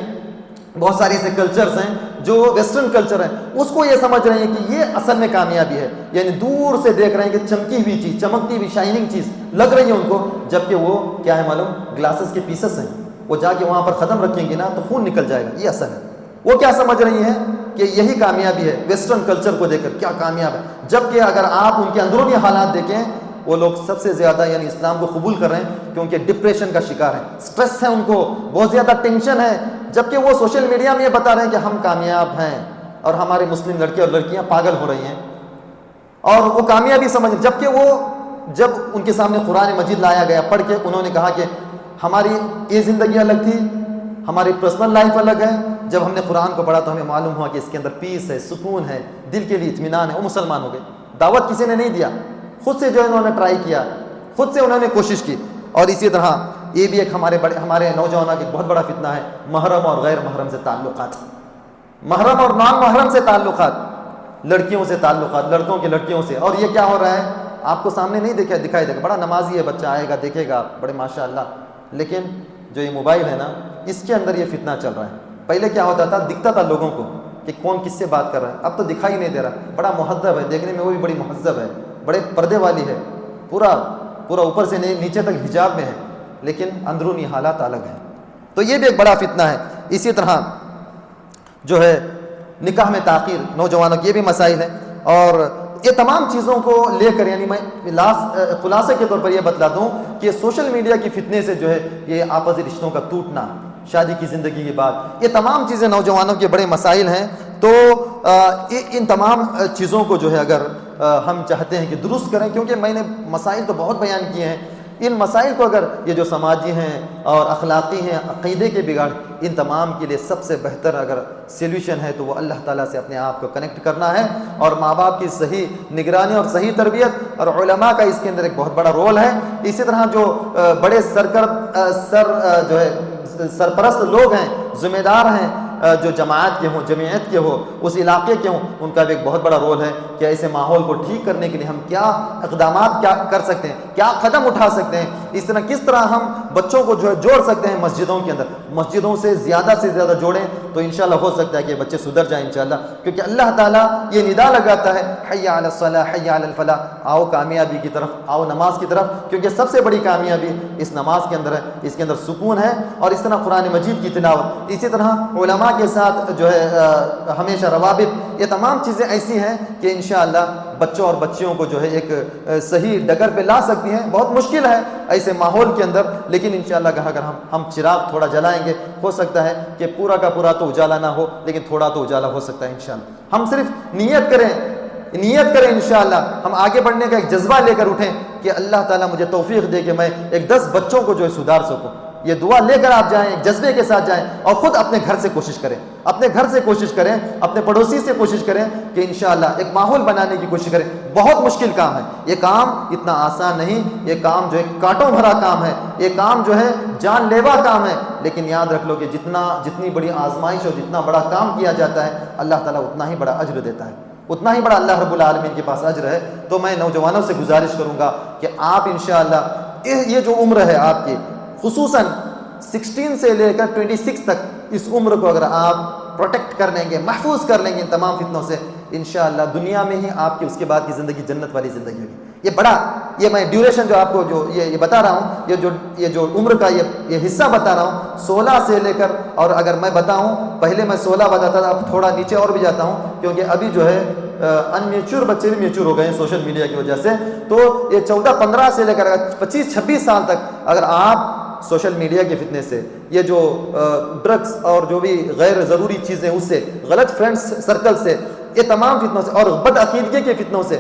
بہت سارے ایسے کلچرز ہیں جو ویسٹرن کلچر ہیں، اس کو یہ سمجھ رہے ہیں کہ یہ اصل میں کامیابی ہے، یعنی دور سے دیکھ رہے ہیں کہ چمکی ہوئی چیز، چمکتی ہوئی شائننگ چیز لگ رہی ہے ان کو، جبکہ وہ کیا ہے معلوم، گلاسز کے پیسز ہیں، وہ جا کے وہاں پر ختم رکھیں گے نا تو خون نکل جائے گا، یہ اصل ہے۔ وہ کیا سمجھ رہی ہیں کہ یہی کامیابی ہے، ویسٹرن کلچر کو دیکھ کر کیا کامیاب ہے، جبکہ اگر آپ ان کے اندرونی حالات دیکھیں، وہ لوگ سب سے زیادہ یعنی اسلام کو قبول کر رہے ہیں کیونکہ ڈپریشن کا شکار ہیں، سٹریس ہے ان کو، بہت زیادہ ٹینشن ہے، جبکہ وہ سوشل میڈیا میں یہ بتا رہے ہیں کہ ہم کامیاب ہیں، اور ہمارے مسلم لڑکے اور لڑکیاں پاگل ہو رہی ہیں اور وہ کامیابی سمجھ، جبکہ وہ جب ان کے سامنے قرآن مجید لایا گیا پڑھ کے انہوں نے کہا کہ ہماری یہ زندگی الگ تھی، ہماری پرسنل لائف الگ ہے، جب ہم نے قرآن کو پڑھا تو ہمیں معلوم ہوا کہ اس کے اندر پیس ہے، سکون ہے، دل کے لیے اطمینان ہے، وہ مسلمان ہو گئے۔ دعوت کسی نے نہیں دیا، خود سے جو انہوں نے ٹرائی کیا، خود سے انہوں نے کوشش کی۔ اور اسی طرح یہ بھی ایک ہمارے نوجوانوں کی بہت بڑا فتنہ ہے، محرم اور غیر محرم سے تعلقات، محرم اور نان محرم سے تعلقات، لڑکیوں سے تعلقات، لڑکوں کے لڑکیوں سے۔ اور یہ کیا ہو رہا ہے آپ کو سامنے نہیں دکھائی دے گا، بڑا نمازی ہے بچہ، آئے گا دیکھے گا بڑے ماشاء اللہ، لیکن جو یہ موبائل ہے نا اس کے اندر یہ فتنہ چل رہا ہے۔ پہلے کیا ہوتا تھا، دکھتا تھا لوگوں کو کہ کون کس سے بات کر رہا ہے، اب تو دکھائی نہیں دے رہا، بڑا مہذب ہے دیکھنے میں، وہ بھی بڑی مہذب ہے، بڑے پردے والی ہے، پورا اوپر سے نیچے تک حجاب میں ہے، لیکن اندرونی حالات الگ ہیں۔ تو یہ بھی ایک بڑا فتنہ ہے۔ اسی طرح جو ہے نکاح میں تاخیر، نوجوانوں کے یہ بھی مسائل ہیں۔ اور یہ تمام چیزوں کو لے کر یعنی میں خلاصے کے طور پر یہ بتلا دوں کہ سوشل میڈیا کی فتنے سے جو ہے یہ آپسی رشتوں کا ٹوٹنا، شادی کی زندگی کے بعد، یہ تمام چیزیں نوجوانوں کے بڑے مسائل ہیں۔ تو ان تمام چیزوں کو جو ہے اگر ہم چاہتے ہیں کہ درست کریں، کیونکہ میں نے مسائل تو بہت بیان کیے ہیں، ان مسائل کو اگر یہ جو سماجی ہیں اور اخلاقی ہیں، عقیدے کے بگاڑ، ان تمام کے لیے سب سے بہتر اگر سیلوشن ہے تو وہ اللہ تعالیٰ سے اپنے آپ کو کنیکٹ کرنا ہے، اور ماں باپ کی صحیح نگرانی اور صحیح تربیت، اور علماء کا اس کے اندر ایک بہت بڑا رول ہے۔ اسی طرح جو بڑے جو ہے سرپرست لوگ ہیں، ذمہ دار ہیں، جو جماعت کے ہوں، جمعیت کے ہو، اس علاقے کے ہوں، ان کا بھی ایک بہت بڑا رول ہے کہ ایسے ماحول کو ٹھیک کرنے کے لیے ہم کیا اقدامات کیا کر سکتے ہیں، کیا قدم اٹھا سکتے ہیں، کس طرح ہم بچوں کو جو ہے جوڑ سکتے ہیں مسجدوں کے اندر، مسجدوں سے زیادہ جوڑیں تو انشاءاللہ ہو سکتا ہے کہ بچے سدھر جائیں انشاءاللہ، کیونکہ اللہ تعالیٰ یہ ندا لگاتا ہے حی علی الصلاح حی علی الفلاح، آؤ کامیابی کی طرف، آؤ نماز کی طرف، کیونکہ سب سے بڑی کامیابی اس نماز کے اندر ہے، اس کے اندر سکون ہے۔ اور اس طرح قرآن مجید کی تلاوت، اسی طرح علماء کے ساتھ جو ہے ہمیشہ روابط، یہ تمام چیزیں ایسی ہیں کہ انشاءاللہ بچوں اور بچیوں کو جو ہے ایک صحیح ڈگر پہ لا سکتی ہیں۔ بہت مشکل ہے ایسے ماحول کے اندر، لیکن انشاءاللہ اگر ہم چراغ تھوڑا جلائیں گے، ہو سکتا ہے کہ پورا کا پورا تو اجالا نہ ہو، لیکن تھوڑا تو اجالا ہو سکتا ہے انشاءاللہ۔ ہم صرف نیت کریں انشاءاللہ، ہم آگے بڑھنے کا ایک جذبہ لے کر اٹھیں کہ اللہ تعالیٰ مجھے توفیق دے کہ میں ایک 10 بچوں کو جو ہے سدھار سکوں۔ یہ دعا لے کر آپ جائیں، جذبے کے ساتھ جائیں، اور خود اپنے گھر سے کوشش کریں، اپنے گھر سے کوشش کریں، اپنے پڑوسی سے کوشش کریں کہ انشاءاللہ ایک ماحول بنانے کی کوشش کریں۔ بہت مشکل کام ہے یہ، کام اتنا آسان نہیں، یہ کام جو ہے کانٹوں بھرا کام ہے، یہ کام جو ہے جان لیوا کام ہے، لیکن یاد رکھ لو کہ جتنی بڑی آزمائش اور جتنا بڑا کام کیا جاتا ہے اللہ تعالیٰ اتنا ہی بڑا اجر دیتا ہے، اتنا ہی بڑا اللہ رب العالمین کے پاس اجر ہے۔ تو میں نوجوانوں سے گزارش کروں گا کہ آپ انشاءاللہ یہ جو عمر ہے آپ کی، خصوصاً 16 سے لے کر 26 تک، اس عمر کو اگر آپ پروٹیکٹ کر لیں گے, محفوظ کر لیں گے ان تمام فتنوں سے, انشاءاللہ دنیا میں ہی آپ کی اس کے بعد کی زندگی جنت والی زندگی ہوگی. یہ میں ڈیوریشن جو آپ کو جو یہ بتا رہا ہوں, یہ جو عمر کا یہ حصہ بتا رہا ہوں 16 سے لے کر, اور اگر میں بتاؤں پہلے میں 16 بتاتا تھا, اب تھوڑا نیچے اور بھی جاتا ہوں, کیونکہ ابھی جو ہے ان میچور بچے بھی میچور ہو گئے ہیں سوشل میڈیا کی وجہ سے. تو یہ 14-15 سے لے کر 25-26 سال تک اگر آپ سوشل میڈیا کے فتنے سے, یہ جو ڈرگس اور جو بھی غیر ضروری چیزیں اس سے, غلط فرینڈس سرکل سے, یہ تمام فتنوں سے اور بد عقیدگی کے فتنوں سے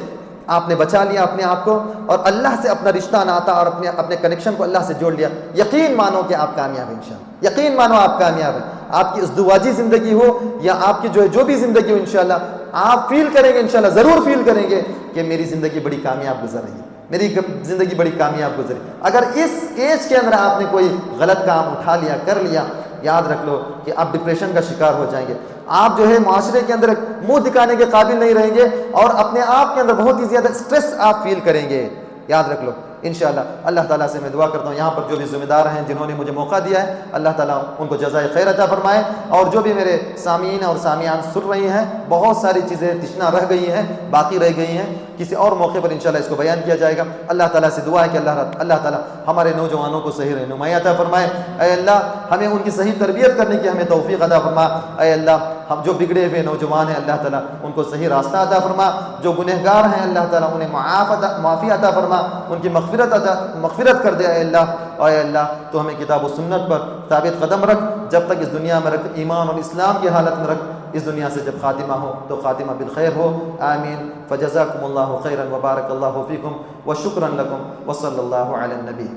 آپ نے بچا لیا اپنے آپ کو, اور اللہ سے اپنا رشتہ ناتا اور اپنے کنیکشن کو اللہ سے جوڑ لیا, یقین مانو کہ آپ کامیاب ہیں انشاءاللہ. یقین مانو آپ کامیاب ہیں. آپ کی ازدواجی زندگی ہو یا آپ کی جو بھی زندگی ہو, انشاءاللہ آپ فیل کریں گے, انشاءاللہ ضرور فیل کریں گے کہ میری زندگی بڑی کامیاب گزر رہی ہے, میری زندگی بڑی کامیاب گزری. اگر اس ایج کے اندر آپ نے کوئی غلط کام اٹھا لیا, کر لیا, یاد رکھ لو کہ آپ ڈپریشن کا شکار ہو جائیں گے. آپ جو ہے معاشرے کے اندر منہ دکھانے کے قابل نہیں رہیں گے, اور اپنے آپ کے اندر بہت ہی زیادہ اسٹریس آپ فیل کریں گے. یاد رکھ لو انشاءاللہ. اللہ تعالیٰ سے میں دعا کرتا ہوں یہاں پر جو بھی ذمہ دار ہیں جنہوں نے مجھے موقع دیا ہے, اللہ تعالیٰ ان کو جزائے خیر عطا فرمائے. اور جو بھی میرے سامعین اور سامعان سن رہی ہیں, بہت ساری چیزیں تشنا رہ گئی ہیں, باقی رہ گئی ہیں, کسی اور موقع پر انشاءاللہ اس کو بیان کیا جائے گا. اللہ تعالیٰ سے دعا ہے کہ اللہ تعالیٰ ہمارے نوجوانوں کو صحیح رہنمائی عطا فرمائے. اے اللہ ہمیں ان کی صحیح تربیت کرنے کی ہمیں توفیق عطا فرما. اے اللہ ہم جو بگڑے ہوئے نوجوان ہیں, اللہ تعالیٰ ان کو صحیح راستہ عطا فرما. جو گنہگار ہیں اللہ تعالیٰ انہیں معافی عطا فرما, ان کی مغفرت کر دے. اے اللہ تو ہمیں کتاب و سنت پر ثابت قدم رکھ, جب تک اس دنیا میں رکھ, ایمان اور اسلام کی حالت میں رکھ. اس دنیا سے جب خاتمہ ہو تو خاتمہ بالخیر ہو. آمین. فجزاکم اللہ خیرا وبارک اللہ فیکم وشکرا لکم وصلی اللہ علی النبی.